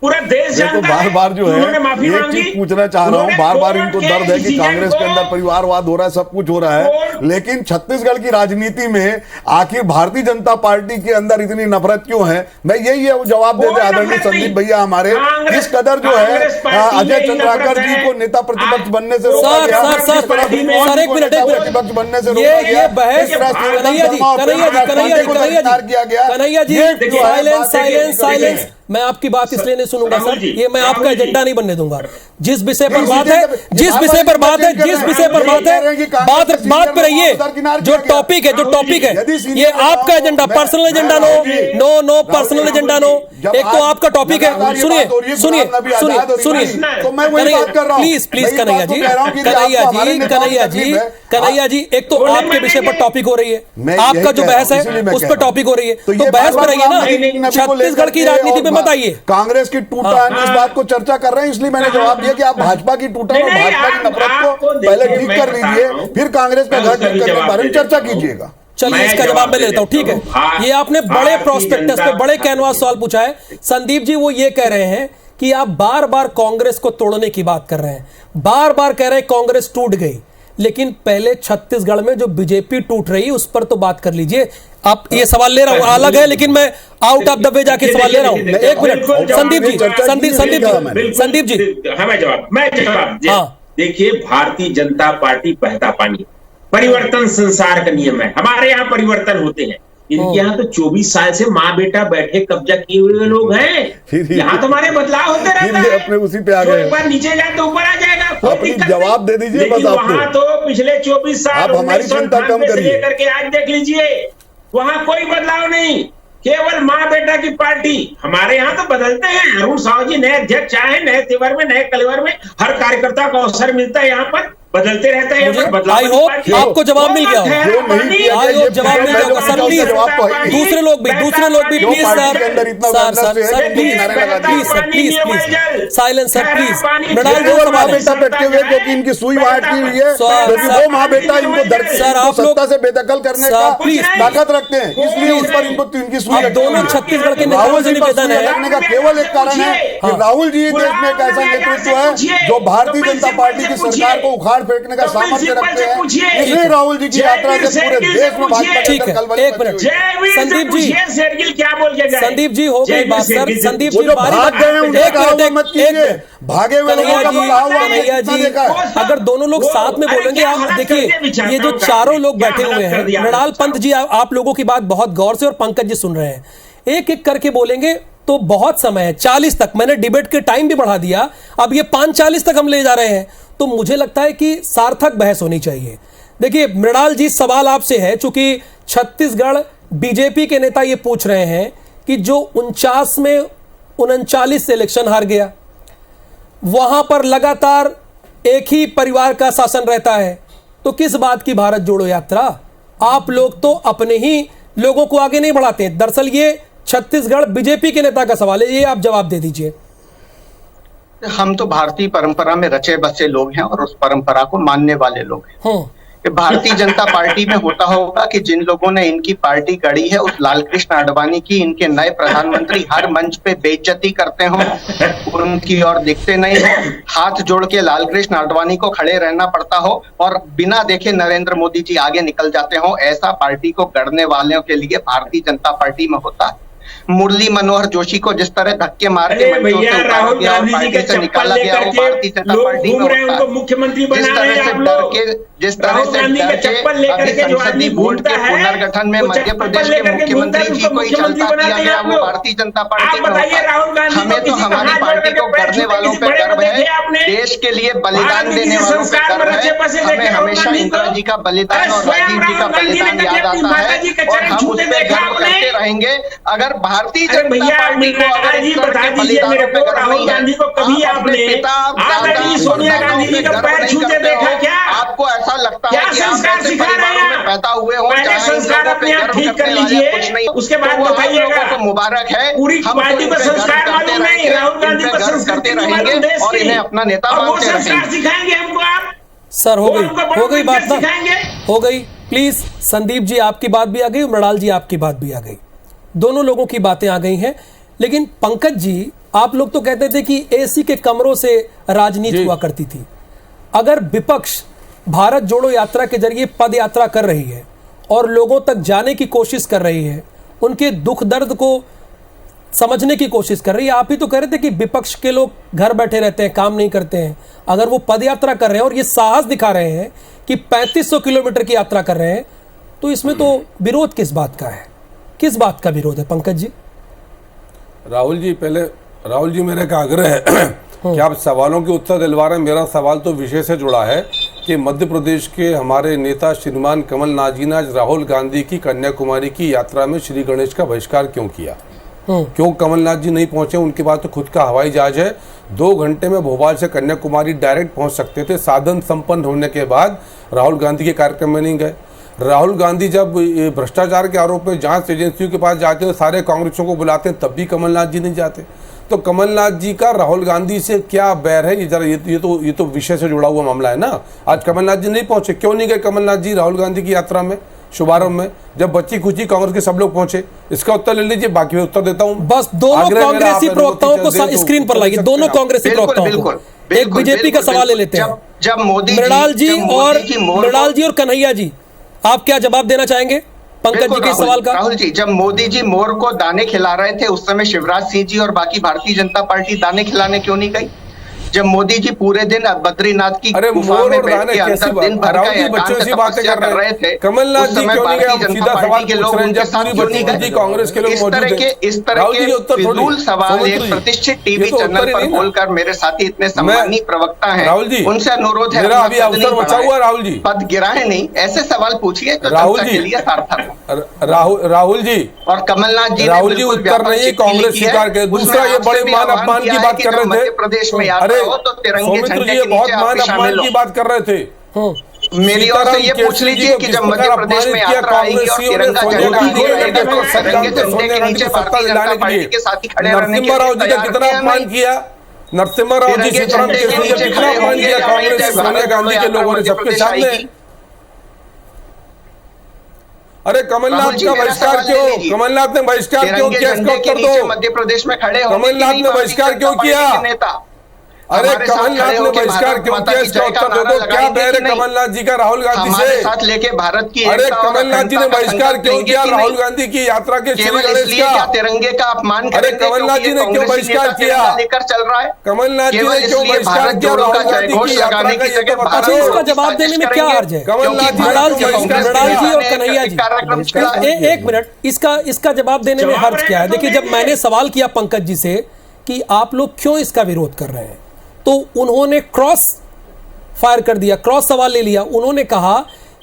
पूरा देश जानता बार है बार जो है उन्होंने माफी एक मांगी। चीज पूछना चाह रहा हूँ, उन्होंने बार बार कोर्ट इनको के दर्द है कि डिसीजन कांग्रेस के को- अंदर परिवारवाद हो रहा है, सब कुछ हो रहा है, कोर्ट- लेकिन छत्तीसगढ़ की राजनीति में आखिर भारतीय जनता पार्टी के अंदर इतनी नफरत क्यों है? मैं यही है जवाब दे कोई दे आदरणीय नफरत संदीप नहीं। भैया हमारे, कांग्रेस- किस कदर जो है कांग्रेस पार्टी अजय में ही चंद्राकर नफरत जी है। को नेता प्रतिपक्ष बनने से सर, रोका गया, सर, किस तरह पार्टी में- विनोद सर, एक को मिनट, नेता एक मिनट। प्रतिपक्ष बनने से ये रोका गया, बहस किस तरह से कन्हैया जी, शर्मा और कन्हैया जी, प्रेम कन्हैया जी, को कन्हैया गिरफ्तार किया गया। जी, कन्हैया जी, ये जो है साइलेंस, बात है कि- साइलेंस, साइलेंस। मैं आपकी बात इसलिए नहीं सुनूंगा राहुल सर, जी, ये मैं आपका राहुल जी। एजेंडा नहीं बनने दूंगा। जिस विषय पर नहीं, बात इसी है, के- जिस बार विषय बार पर बात है, कह रहे जिस हैं, विषय पर यही बात कह है, रहे हैं कि कांग्रेस बात के बात पे सीनियर रहिए। दरकिनार जो किया गया। टॉपिक है, जो टॉपिक है, यदि ये सीनियर आपका नेताओं- एजेंडा, मैं- personal agenda no, no personal agenda no. एक तो आपका टॉपिक है, सुनिए सुनिए सुनिए सुनिए, तो मैं वही बात कर रहा हूँ। प्लीज प्लीज मैं कन्हैया बात जी, को कह रहा हूँ कि कन्हैया आपको हमारे जी, नेताओं की कन्हैया जी, तकलीफ है। कन्हैया जी, एक तो बोलने आपके विषय पर मानेंगे। टॉपिक हो रही है, मैं आपका यही जो कह रहा बहस हूं, इसीलिए है मैं उस कह पर रहा हूं। टॉपिक हो रही है, तो तो ये बहस बार-बार पे रहिए ना, राम नबी को छत्तीसगढ़ लेकर की के राजनीति और में मत आइए। कांग्रेस की टूटा इस बात को चर्चा कर रहे हैं, इसलिए मैंने जवाब दिया कि आप भाजपा की टूटा और नहीं, भाजपा की नफरत आपको को देखिए, पहले ठीक मैं कर बता लीजिए, रहा हूं। फिर कांग्रेस का मैं घर उसका भी करने के जवाब बारे में दे चर्चा देता हूं। कीजिएगा। चलिए मैं इसका जवाब मैं ले लेता हूं, ठीक देता हूं। है। ये आपने बड़े भारतीय प्रोस्पेक्टस पे जनता- बड़े कैनवास सवाल पूछा है। संदीप जी वो ये कह रहे हैं कि आप बार बार कांग्रेस को तोड़ने की बात कर रहे हैं, बार बार कह रहे हैं कांग्रेस टूट गई, लेकिन पहले छत्तीसगढ़ में जो बीजेपी टूट रही उस पर तो बात कर लीजिए। आप ये सवाल ले रहा हूं अलग है, लेकिन मैं आउट ऑफ द वे जाके सवाल ले रहा हूं। एक मिनट संदीप जी, संदीप जी, मैं जवाब हाँ। देखिए, भारतीय जनता पार्टी बहता पानी, परिवर्तन संसार का नियम है। हमारे यहाँ परिवर्तन होते हैं, इनके यहाँ तो 24 साल से माँ बेटा बैठे कब्जा किए हुए लोग हैं। यहाँ तो हमारे बदलाव होते रहता है। अपने उसी पे आ जो गए। एक बार नीचे जाए तो ऊपर आ जाएगा, कोई अपनी दिक्कत जवाब नहीं। दे दीजिए लेकिन बस आप तो। वहाँ तो पिछले 24 साल आप हमारी चिंता कम 1998 से करिए। लेकर के आज देख लीजिए, वहाँ कोई बदलाव नहीं, केवल माँ बेटा की पार्टी। हमारे यहाँ तो बदलते हैं, अरुण साहू जी नए अध्यक्ष आए, नए तेवर में, नए कलेवर में, हर कार्यकर्ता को अवसर मिलता है, यहाँ पर बदलते रहता है। यहाँ पर बदलाव आई होप आपको जवाब मिल गया होगा। जो नहीं किया आई गया, होप ये जवाब मिल गया होगा। सर जो प्लीज, जवाब तो है ही। दूसरे लोग भी जो प्लीज पार्टी सर, के अंदर इतना सर वैमनस्य है सर कि प्लीज किनारे लगा दिए। Please sir please silence sir please. Mrinal ji केवल माँ सवाल है। बेटा बैठे हुए क्योंकि इनकी सुई वहां अटकी हुई है, सर, क्योंकि सर, वो माँ बेटा इनको दर्द सर, आप लोग- सत्ता से बेदखल करने सर, का प्लीज, ताकत रखते हैं, इसलिए उस पर इनको इनकी सुई आप अटकी दोनों हुई है। छत्तीसगढ़ के नेताओं राहुल से जी पर निवेदन सुई है। अटकने का केवल एक कारण है कि हाँ। राहुल जी देश में एक ऐसा नेतृत्व है जो भारतीय जनता पार्टी की सरकार को उखाड़ फेंकने का सामर्थ्य रखते हैं, इसलिए राहुल जी की यात्रा से पूरे देश में भाजपा ठीक के है, अंदर एक कलबल मिनट। मची हुई है। संदीप जी, शेरगिल क्या बोल के गए? संदीप जी हो गई बात सर। संदीप वो जी जो बारी भाग गए हैं उनका कहा हुआ मत कीजिए, भागे हुए लोगों का तो कहा हुआ हमने कन्हैया कितना जी, देखा है। अगर दोनों लोग साथ में बोलेंगे, आप देखिए ये जो चारों लोग बैठे हुए हैं, मृणाल पंत जी आप लोगों की बात बहुत गौर से और पंकज जी सुन रहे हैं, एक एक करके बोलेंगे तो बहुत समय है, 40 तक मैंने डिबेट के टाइम भी बढ़ा दिया, अब ये 5:40 तक हम ले जा रहे हैं, तो मुझे लगता है कि सार्थक बहस होनी चाहिए। देखिए मृणाल जी, सवाल आपसे है, चूंकि छत्तीसगढ़ बीजेपी के नेता ये पूछ रहे हैं कि जो 49 में 39 से इलेक्शन हार गया, वहां पर लगातार एक ही परिवार का शासन रहता है, तो किस बात की भारत जोड़ो यात्रा? आप लोग तो अपने ही लोगों को आगे नहीं बढ़ाते हैं। दरअसल ये छत्तीसगढ़ बीजेपी के नेता का सवाल है, ये आप जवाब दे दीजिए। हम तो भारतीय परंपरा में रचे बसे लोग हैं और उस परंपरा को मानने वाले लोग हैं। कि भारतीय जनता पार्टी में होता होगा कि जिन लोगों ने इनकी पार्टी गढ़ी है, उस लालकृष्ण आडवाणी की इनके नए प्रधानमंत्री हर मंच पे बेइज्जती करते हो, उनकी ओर दिखते नहीं हो, हाथ जोड़ के लालकृष्ण आडवाणी को खड़े रहना पड़ता हो और बिना देखे नरेंद्र मोदी जी आगे निकल जाते हो, ऐसा पार्टी को गढ़ने वालों के लिए भारतीय जनता पार्टी में होता है। मुरली मनोहर जोशी को जिस तरह धक्के मार के मंचों से उतारा गया और पार्टी से निकाला गया, वो भारतीय जनता पार्टी में होता है। मुख्यमंत्री जिस तरह से डर के अभी संसदीय बोर्ड के पुनर्गठन में मध्य प्रदेश के मुख्यमंत्री जी को ही चलता किया गया, वो भारतीय जनता पार्टी में होता है। हमें तो हमारी पार्टी को गढ़ने वालों पे गर्व है, देश के लिए बलिदान देने वालों पे गर्व है। हमें हमेशा इंदिरा जी का बलिदान और राजीव जी का बलिदान याद आता है और हम उस पर गर्व करते रहेंगे। अगर भारतीय जनता पार्टी को अगर इस तरह के बलिदानों पे गर्व नहीं है, आप अपने पिता दादा सोनिया गांधी पे गर्व नहीं करते हो, आपको ऐसा लगता है कि आप ऐसे परिवारों में पैदा हुए हो जहां इन लोगों पे गर्व करने वाले कुछ नहीं, उसके बाद तो हम बताइएगा। लोगों को मुबारक है। पूरी हम पार्टी तो को इन पे गर्व संस्कार करते मालूम नहीं, राहुल गांधी रहेंगे, को इन पे गर्व संस्कृति करते मालूम रहेंगे देश और की। इन्हें अपना नेता और वो मानते संस्कार रहेंगे। सिखाएंगे हमको आप। सर हो वो गई, हमको हो गई बात ना, सिखाएंगे। हो गई। प्लीज संदीप जी आपकी बात भी आ गई, मृणाल जी आपकी बात भी आ गई, दोनों लोगों की बातें आ गई हैं। लेकिन पंकज जी आप लोग तो कहते थे कि एसी के कमरों से राजनीति हुआ करती थी। अगर विपक्ष भारत जोड़ो यात्रा के जरिए पद यात्रा कर रही है और लोगों तक जाने की कोशिश कर रही है, उनके दुख दर्द को समझने की कोशिश कर रही है, आप ही तो कह रहे थे कि विपक्ष के लोग घर बैठे रहते हैं, काम नहीं करते हैं। अगर वो पद यात्रा कर रहे हैं और ये साहस दिखा रहे हैं कि 3500 किलोमीटर की यात्रा कर रहे हैं, तो इसमें तो विरोध किस बात का है? किस बात का विरोध है पंकज जी? राहुल जी मेरा एक आग्रह है कि आप सवालों के उत्तर दिलवा रहे हैं। मेरा सवाल तो विषय से जुड़ा है कि मध्य प्रदेश के हमारे नेता श्रीमान कमलनाथ जी ने आज राहुल गांधी की कन्याकुमारी की यात्रा में श्री गणेश का बहिष्कार क्यों किया? क्यों कमलनाथ जी नहीं पहुंचे? उनके पास तो खुद का हवाई जहाज है, 2 घंटे में भोपाल से कन्याकुमारी डायरेक्ट पहुंच सकते थे। साधन संपन्न होने के बाद राहुल गांधी के कार्यक्रम में नहीं गए। राहुल गांधी जब भ्रष्टाचार के आरोप में जांच एजेंसियों के पास जाते हैं, सारे कांग्रेसियों को बुलाते हैं, तब भी कमलनाथ जी नहीं जाते। तो कमलनाथ जी का राहुल गांधी से क्या बैर है? ये जरा ये तो विषय से जुड़ा हुआ मामला है ना। आज कमलनाथ जी नहीं पहुंचे, क्यों नहीं गए कमलनाथ जी राहुल गांधी की यात्रा में शुभारंभ में, जब बच्ची खुची कांग्रेस के सब लोग पहुंचे? इसका उत्तर ले लीजिए, बाकी मैं उत्तर देता हूं। बस दोनों कांग्रेसी प्रवक्ताओं को स्क्रीन पर लाइए, दोनों कांग्रेसी प्रवक्ताओं को। एक बीजेपी का सवाल ले लेते हैं। जब मोदी मृणाल जी और कन्हैया जी, आप क्या जवाब देना चाहेंगे पंकज जी के सवाल का? राहुल जी, जब मोदी जी मोर को दाने खिला रहे थे, उस समय शिवराज सिंह जी और बाकी भारतीय जनता पार्टी दाने खिलाने क्यों नहीं गई? जब मोदी जी पूरे दिन बद्रीनाथ की गुफा में बैठ के अंदर दिन भर का एकांत तपस्या कर रहे थे, कमलनाथ जी क्यों नहीं गए? जनता पार्टी के लोग उनके साथ क्यों नहीं गए? कांग्रेस के लोग इस तरह के फिजूल सवाल एक प्रतिष्ठित टीवी चैनल पर बोलकर मेरे साथी इतने सम्मानी प्रवक्ता हैं, राहुल जी, उनसे अनुरोध है, अभी अवसर बचा हुआ राहुल जी, पद गिराए नहीं, ऐसे सवाल पूछिए तो राहुल जी के लिए सार्थक। राहुल जी और कमलनाथ जी राहुल जी उत्तर नहीं, कांग्रेस स्वीकार कर। दूसरा, ये बड़े मान अपमान की बात कर रहे थे प्रदेश में। अरे सौमित्र जी बहुत मान अपमान की बात कर रहे थे। मेरी ओर से ये पूछ लीजिए कि जब मध्य प्रदेश में यात्रा आएगी और तिरंगा झंडा रहेगा तो तिरंगे झंडे के नीचे भारतीय जनता पार्टी के साथ ही खड़े रहने के लिए राव जी का कितना अपमान किया? नरसिम्हा राव जी सीताराम केसरी ने कितना अपमान किया कांग्रेस सोनिया गांधी के लोगों ने सबके सामने? अरे कमलनाथ का बहिष्कार क्यों? कमलनाथ ने बहिष्कार क्यों किया? इसका उत्तर दो। मध्य प्रदेश में खड़े कमलनाथ ने बहिष्कार क्यों किया? अरे कमलनाथ ने बहिष्कार क्यों किया? इसका उत्तर दे दो। क्या बैर है कमलनाथ जी का राहुल गांधी से? साथ लेके भारत की अरे कमलनाथ जी ने बहिष्कार क्यों किया राहुल गांधी की यात्रा के श्री गणेश का? तिरंगे का अपमान? अरे कमलनाथ जी ने क्यों बहिष्कार किया? लेकर चल रहा है कमलनाथ जी ने क्यों बहिष्कार किया राहुल गांधी की यात्रा का? इसका जवाब देने में क्या हर्ज है? कमलनाथ जी और कन्हैया जी, एक मिनट, इसका जवाब देने में हर्ज क्या है? देखिए, जब मैंने सवाल किया पंकज जी से कि आप लोग क्यों इसका विरोध कर रहे हैं, तो उन्होंने क्रॉस फायर कर दिया, क्रॉस सवाल ले लिया। उन्होंने कहा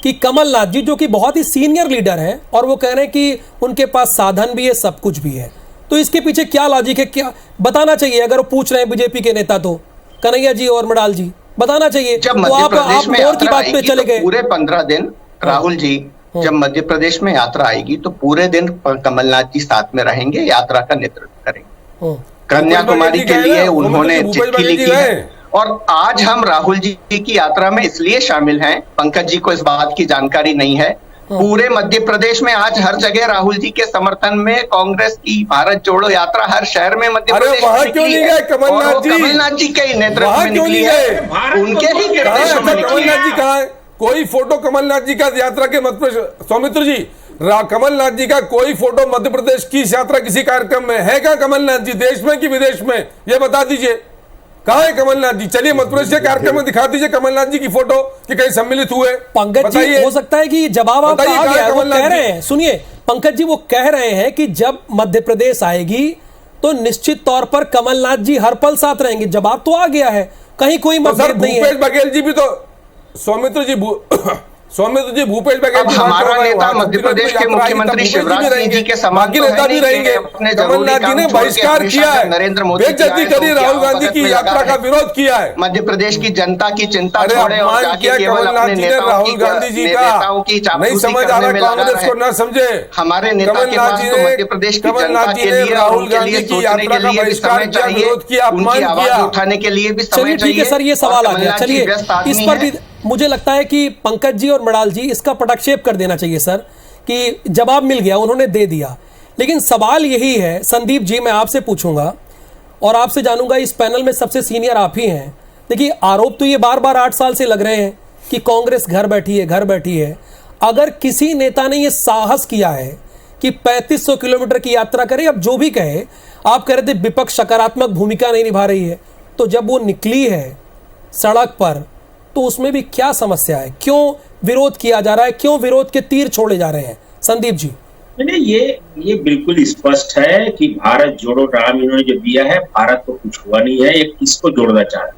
कि कमलनाथ जी जो कि बहुत ही सीनियर लीडर हैं और वो कह रहे हैं कि उनके पास साधन भी है, सब कुछ भी है, तो इसके पीछे क्या लॉजिक है? क्या बताना चाहिए अगर वो पूछ रहे हैं बीजेपी के नेता, तो कन्हैया जी और मृणाल जी बताना चाहिए। जब तो आप मोर की बात पे चले गए। पूरे 15 दिन राहुल जी, जब मध्य प्रदेश में यात्रा आएगी तो पूरे दिन कमलनाथ जी साथ में रहेंगे, यात्रा का नेतृत्व करेंगे। कन्याकुमारी के लिए उन्होंने चिट्ठी लिखी है और आज हम राहुल जी की यात्रा में इसलिए शामिल हैं, पंकज जी को इस बात की जानकारी नहीं है, पूरे मध्य प्रदेश में आज हर जगह राहुल जी के समर्थन में कांग्रेस की भारत जोड़ो यात्रा हर शहर में मध्य प्रदेश में निकली है। कमलनाथ जी के नेतृत्व में निकली है, उनके ही निर्देश में निकली है। कोई फोटो कमलनाथ जी का यात्रा के मध्य प्रदेश, सौमित्र जी, कमलनाथ जी का कोई फोटो मध्य प्रदेश की यात्रा किसी कार्यक्रम में है क्या? कमलनाथ जी देश में कि विदेश में, ये बता दीजिए, कहाँ है कमलनाथ जी? चलिए मध्य प्रदेश के कार्यक्रम में दिखा दीजिए कमलनाथ जी की फोटो कि कहीं सम्मिलित हुए। पंकज जी, हो सकता है कि जवाब आप आ गया, वो कह रहे हैं, सुनिए पंकज जी, वो कह रहे हैं कि जब मध्य प्रदेश आएगी तो निश्चित तौर पर कमलनाथ जी हर पल साथ रहेंगे। जवाब तो आ गया है, कहीं कोई मतभेद नहीं है। भूपेश बघेल जी भी तो, सौमित्र जी भूपेश बघेल जी हमारा नेता मध्य प्रदेश के मुख्यमंत्री शिवराज सिंह जी के बाकी नेता भी रहेंगे। कमलनाथ जी ने बहिष्कार किया है, नरेंद्र मोदी बेइज्जती करी, राहुल गांधी की यात्रा का विरोध किया है। मध्य प्रदेश की जनता की चिंता छोड़े और जाके केवल अपने राहुल गांधी जी नेताओं की नहीं समझ आ रहा, कांग्रेस को न समझे। हमारे नेता के पास तो मध्य प्रदेश की जनता के लिए राहुल गांधी की यात्रा का बहिष्कार किया, विरोध किया, अपमान किया, उठाने के लिए भी समय चाहिए। ठीक है सर, ये सवाल आ गया। चलिए इस पर भी मुझे लगता है कि पंकज जी और मृणाल जी इसका पटाक्षेप कर देना चाहिए सर, कि जवाब मिल गया, उन्होंने दे दिया। लेकिन सवाल यही है, संदीप जी मैं आपसे पूछूंगा, और आपसे जानूंगा, इस पैनल में सबसे सीनियर आप ही हैं। देखिए, आरोप तो ये बार बार 8 साल से लग रहे हैं कि कांग्रेस घर बैठी है। अगर किसी नेता ने ये साहस किया है कि 3500 किलोमीटर की यात्रा करे, अब जो भी कहे, आप कह रहे थे विपक्ष सकारात्मक भूमिका नहीं निभा रही है, तो जब वो निकली है सड़क पर तो उसमें भी क्या समस्या है? क्यों विरोध किया जा रहा है? क्यों विरोध के तीर छोड़े जा रहे हैं? संदीप जी। नहीं, ये बिल्कुल स्पष्ट है कि भारत जोड़ो नाम इन्होंने जो दिया है, भारत को कुछ हुआ नहीं है, ये किसको जोड़ना चाहते हैं।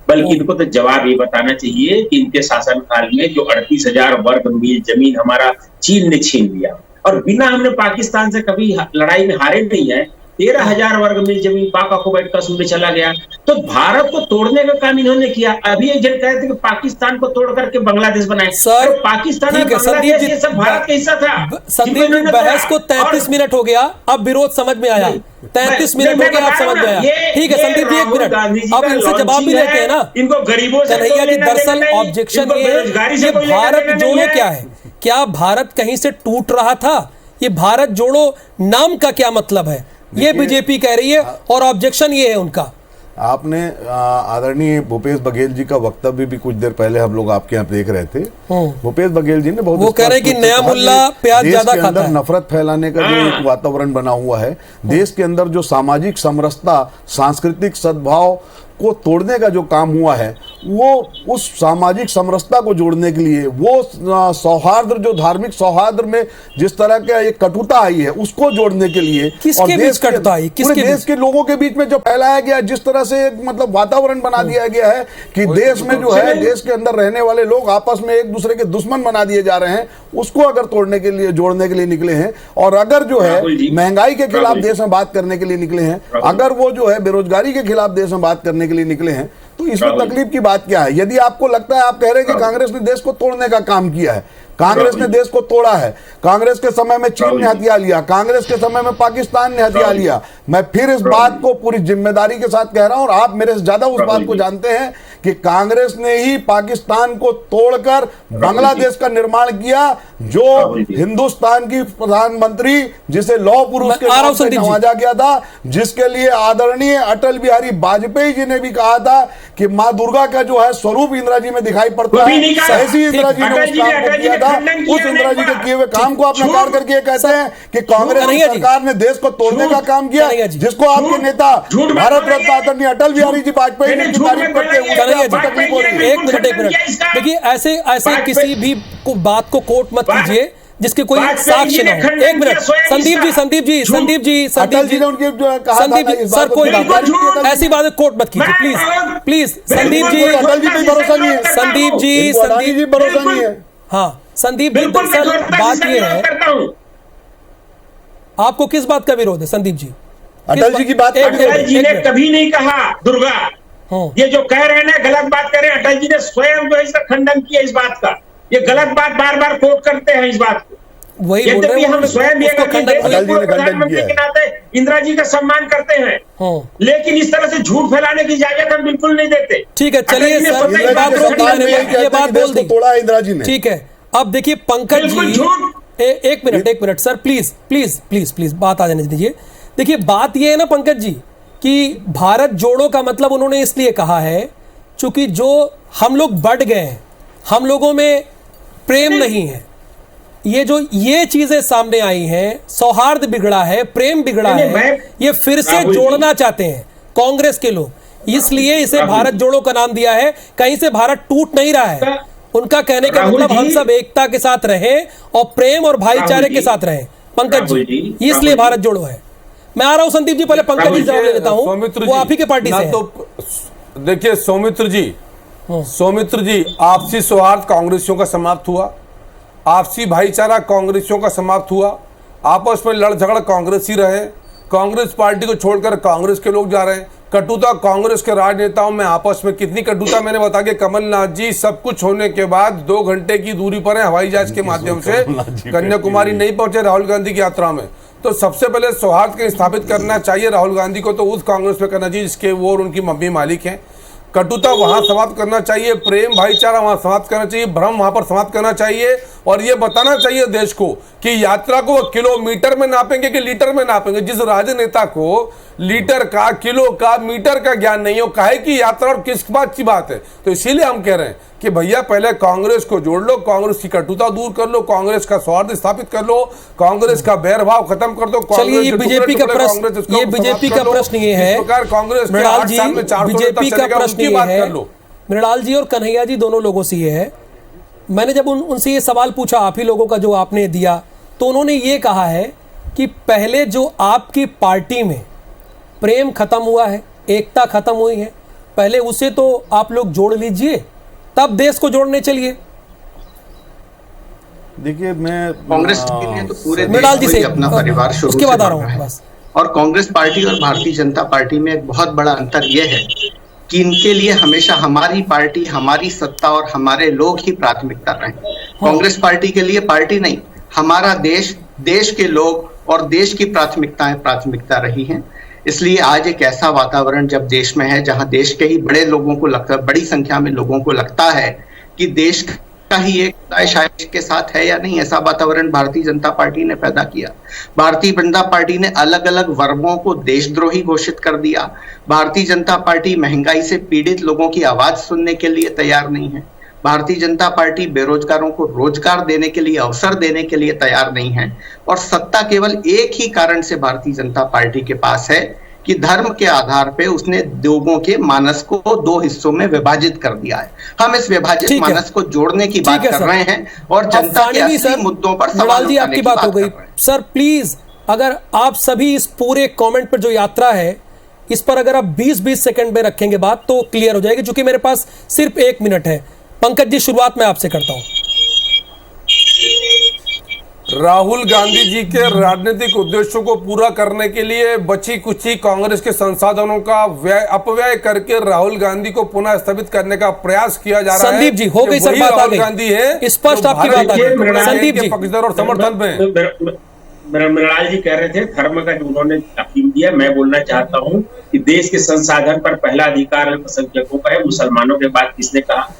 बल्कि इनको तो जवाब ये बताना चाहिए कि इनके शासनकाल में जो 38,000 वर्ग मील जमीन हमारा चीन ने छीन लिया, और बिना हमने पाकिस्तान से कभी लड़ाई में हारे नहीं है, 13,000 वर्ग मील जमीन पाक ऑक्युपाइड कश्मीर में चला गया। तो भारत को तोड़ने का काम इन्होंने किया। अभी एक जन कहते हैं कि पाकिस्तान को तोड़ करके बांग्लादेश बनाए। सर, पाकिस्तान और बांग्लादेश ये सब भारत का हिस्सा था। संदीप जी, बहस को 33 मिनट हो गया, अब विरोध समझ में आया। 33 मिनट हो गया, आप समझ में आया। ठीक है संदीप जी, 1 मिनट, अब इनसे जवाब भी लेते हैं ना। इनको गरीबों से कन्हैया जी, दरअसल ऑब्जेक्शन ये भारत जोड़ो क्या है? क्या भारत कहीं से टूट रहा था? ये भारत जोड़ो नाम का क्या मतलब है? ये बीजेपी कह रही है और ऑब्जेक्शन ये है उनका। आपने आदरणीय भूपेश बघेल जी का वक्तव्य भी कुछ देर पहले हम लोग आपके यहाँ देख रहे थे। भूपेश बघेल जी ने बहुत, वो कह रहे कि नया मुल्ला प्याज ज्यादा खाता है। नफरत फैलाने का जो एक वातावरण बना हुआ है, देश के अंदर जो सामाजिक समरसता, सांस्कृतिक सद्भाव को तोड़ने का जो काम हुआ है, वो उस सामाजिक समरसता को जोड़ने के लिए, वो सौहार्द, जो धार्मिक सौहार्द में जिस तरह का एक कटुता आई है, उसको जोड़ने के लिए, और देश कटुता आई पूरे देश के लोगों के बीच में जो फैलाया गया, जिस तरह से मतलब वातावरण बना दिया गया है कि देश में जो है, देश के अंदर रहने वाले लोग आपस में एक दूसरे के दुश्मन बना दिए जा रहे हैं, उसको अगर तोड़ने के लिए, जोड़ने के लिए निकले हैं, और अगर जो है महंगाई के खिलाफ देश में बात करने के लिए निकले हैं, अगर वो जो है बेरोजगारी के खिलाफ देश में बात करने के लिए निकले हैं, तो इसमें तकलीफ की बात क्या है? यदि आपको लगता है, आप कह रहे हैं कि कांग्रेस ने देश को तोड़ने का काम किया है, कांग्रेस ने देश को तोड़ा है, कांग्रेस के समय में चीन ने हथियार लिया, कांग्रेस के समय में पाकिस्तान ने हथियार लिया, मैं फिर इस बात को पूरी जिम्मेदारी के साथ कह रहा हूं, और आप मेरे से ज्यादा उस बात को जानते हैं कि कांग्रेस ने ही पाकिस्तान को तोड़कर बांग्लादेश का निर्माण किया, जो हिंदुस्तान की प्रधानमंत्री जिसे लौह पुरुष के नाम से नवाजा गया था, जिसके लिए आदरणीय अटल बिहारी वाजपेयी जी ने भी कहा था कि मां दुर्गा का जो है स्वरूप इंदिरा जी में दिखाई पड़ता है, ऐसी इंदिरा जी ने उस काम को किया था। उस इंदिरा जी के किए हुए काम को आप नकार करके कहते हैं कि कांग्रेस सरकार ने देश को तोड़ने का काम किया, जिसको आपके नेता भारत रत्न आदरणीय अटल बिहारी जी वाजपेयी जी की तारीफ करते हुए। एक मिनट देखिए, ऐसे किसी भी बात को कोट मत कीजिए जिसके कोई साक्ष्य ना हो। 1 मिनट, संदीप जी, सर कोई बात, ऐसी बातें कोट मत कीजिए प्लीज। संदीप जी, भरोसा नहीं है। हाँ संदीप जी, दरअसल बात ये है, आपको किस बात का विरोध है संदीप जी? अटल जी की बात। अटल जी ने कभी नहीं कहा दुर्गा, ये जो कह रहे हैं ना, गलत बात कर रहे हैं। अटल जी ने स्वयं जो इसका खंडन किया इस बात का, ये गलत बात बार बार कोट करते हैं इस बात को। वही बोल रहे हैं, हम स्वयं प्रधानमंत्री के नाते इंदिरा जी का सम्मान करते हैं, लेकिन इस तरह से झूठ फैलाने की इजाजत हम बिल्कुल नहीं देते। ठीक है, चलिए सर, ये बात बोल दी इंदिरा जी ने। ठीक है, अब देखिए पंकज जी, एक मिनट सर, प्लीज बात आ जाने दीजिए। देखिए बात ये है ना पंकज जी कि भारत जोड़ो का मतलब उन्होंने इसलिए कहा है क्योंकि जो हम लोग बढ़ गए हैं, हम लोगों में प्रेम नहीं है, ये चीजें सामने आई हैं, सौहार्द बिगड़ा है, प्रेम बिगड़ा है, ये फिर से जोड़ना चाहते हैं कांग्रेस के लोग, इसलिए इसे भारत जोड़ो का नाम दिया है। कहीं से भारत टूट नहीं रहा है, उनका कहने का मतलब हम सब एकता के साथ रहें और प्रेम और भाईचारे के साथ रहें। पंकज जी, इसलिए भारत जोड़ो है। मैं आ रहा हूं संदीप जी, पहले पंकज जी जवाब ले लेता हूं, वो आप ही के पार्टी से हैं। तो देखिए सौमित्र जी, आपसी सौहार्द कांग्रेसियों का समाप्त हुआ, आपसी भाईचारा कांग्रेसियों का समाप्त हुआ, आपस में लड़ झगड़ कांग्रेसी रहे, कांग्रेस पार्टी को छोड़कर कांग्रेस के लोग जा रहे हैं, कटुता कांग्रेस के राजनेताओं में आपस में कितनी कटुता मैंने बता के कमलनाथ जी सब कुछ होने के बाद 2 घंटे की दूरी पर है, हवाई जहाज के माध्यम से कन्याकुमारी नहीं पहुंचे राहुल गांधी की यात्रा में। तो सबसे पहले सौहार्द के स्थापित करना चाहिए राहुल गांधी को, तो उस कांग्रेस में करना चाहिए जिसके वो और उनकी मम्मी मालिक हैं। कटुता वहां समाप्त करना चाहिए, प्रेम भाईचारा वहां समाप्त करना चाहिए, भ्रम वहां पर समाप्त करना चाहिए, और ये बताना चाहिए देश को कि यात्रा को वो किलोमीटर में नापेंगे कि लीटर में नापेंगे। जिस राजनेता को लीटर का, किलो का, मीटर का ज्ञान नहीं हो, काहे की यात्रा और किस बात की बात है। तो इसीलिए हम कह रहे हैं कि भैया पहले कांग्रेस को जोड़ लो, कांग्रेस की कटुता दूर कर लो, कांग्रेस का स्वार्थ स्थापित कर लो, कांग्रेस का बैरभाव खत्म कर दो। चलिए ये बीजेपी का प्रश्न, ये बीजेपी का प्रश्न ये है, कांग्रेस मृणाल जी, बीजेपी का प्रश्न ये है, मृणाल जी और कन्हैया जी दोनों लोगों से ये है, मैंने जब उनसे ये सवाल पूछा, आप ही लोगों का जो आपने दिया, तो उन्होंने ये कहा है कि पहले जो आपकी पार्टी में प्रेम खत्म हुआ है, एकता खत्म हुई है, पहले उसे तो आप लोग जोड़ लीजिए, तब देश को जोड़ने चलिए। देखिए, मैं कांग्रेस के लिए तो पूरे मृणाल जी देश से को अपना परिवार शुरू उसके से बाद आ माना रहा हूं है। बस। और कांग्रेस पार्टी और भारतीय जनता पार्टी में एक बहुत बड़ा अंतर यह है कि इनके लिए हमेशा हमारी पार्टी, हमारी सत्ता और हमारे लोग ही प्राथमिकता रहे। कांग्रेस पार्टी के लिए पार्टी नहीं, हमारा देश, देश के लोग और देश की प्राथमिकताएं प्राथमिकता रही हैं। इसलिए आज एक ऐसा वातावरण जब देश में है जहां देश के ही बड़े लोगों को लगता, बड़ी संख्या में लोगों को लगता है कि देश का ही एक शायद के साथ है या नहीं, ऐसा वातावरण भारतीय जनता पार्टी ने पैदा किया। भारतीय जनता पार्टी ने अलग अलग वर्गों को देशद्रोही घोषित कर दिया। भारतीय जनता पार्टी महंगाई से पीड़ित लोगों की आवाज सुनने के लिए तैयार नहीं है। भारतीय जनता पार्टी बेरोजगारों को रोजगार देने के लिए, अवसर देने के लिए तैयार नहीं है। और सत्ता केवल एक ही कारण से भारतीय जनता पार्टी के पास है कि धर्म के आधार पे उसने लोगों के मानस को दो हिस्सों में विभाजित कर दिया है। हम इस विभाजित मानस को जोड़ने की बात कर रहे हैं और जनता के असली मुद्दों पर सवाल उठाने आपकी बात हो गई। सर प्लीज, अगर आप सभी इस पूरे कमेंट पर जो यात्रा है इस पर अगर आप 20-20 सेकंड में रखेंगे बात तो क्लियर हो जाएगी, क्योंकि मेरे पास सिर्फ 1 मिनट है। पंकज जी, शुरुआत मैं आपसे करता हूं। राहुल गांधी जी के राजनीतिक उद्देश्यों को पूरा करने के लिए बची कुची कांग्रेस के संसाधनों का अपव्यय करके राहुल गांधी को पुनः स्थगित करने का प्रयास किया जा रहा है। संदीप जी, हो गई सर बात, राहुल गांधी है, स्पष्ट आपकी बात आ गई। संदीप जी पक्षधर और समर्थन में मृणाल जी कह रहे थे धर्म का जो उन्होंने अफीम दिया, मैं बोलना चाहता हूं कि देश के संसाधन पर पहला अधिकार अल्पसंख्यकों का है। मुसलमानों के बाद किसने कहा?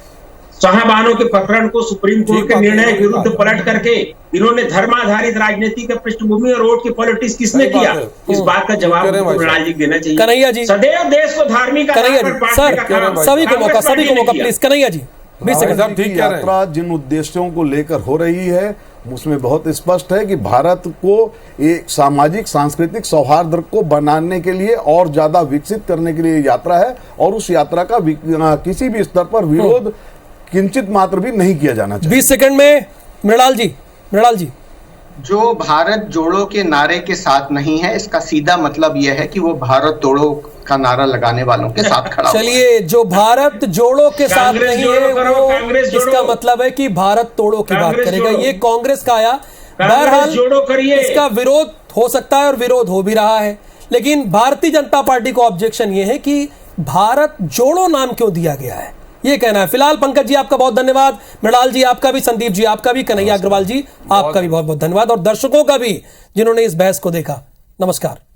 साहबानों के प्रकरण को सुप्रीम कोर्ट के निर्णय के विरुद्ध पलट करके इन्होंने धर्म आधारित राजनीति का पृष्ठभूमि और वोट की पॉलिटिक्स किसने किया? इस बात का जवाब मृणाल जी देना चाहिए। कन्हैया जी, सदैव देश को धार्मिक सभी को मौका प्लीज। कन्हैया जी, यात्रा जिन उद्देश्यों को लेकर हो रही है उसमें बहुत स्पष्ट है कि भारत को एक सामाजिक सांस्कृतिक सौहार्द को बनाने के लिए और ज्यादा विकसित करने के लिए यात्रा है, और उस यात्रा का किसी भी स्तर पर विरोध किंचित मात्र भी नहीं किया जाना चाहिए। 20 सेकंड में मृणाल जी। जो भारत जोड़ो के नारे के साथ नहीं है, इसका सीधा मतलब यह है कि वो भारत तोड़ो का नारा लगाने वालों के साथ खड़ा। चलिए, जो भारत जोड़ो के साथ नहीं है वो इसका मतलब है कि भारत तोड़ो की बात करेगा। ये कांग्रेस का आया। बहरहाल इसका विरोध हो सकता है और विरोध हो भी रहा है, लेकिन भारतीय जनता पार्टी को ऑब्जेक्शन ये है कि भारत जोड़ो नाम क्यों दिया गया है, ये कहना है। फिलहाल पंकज जी आपका बहुत धन्यवाद, मृणाल जी आपका भी, संदीप जी आपका भी, कन्हैया अग्रवाल जी आपका भी बहुत बहुत धन्यवाद, और दर्शकों का भी जिन्होंने इस बहस को देखा। नमस्कार।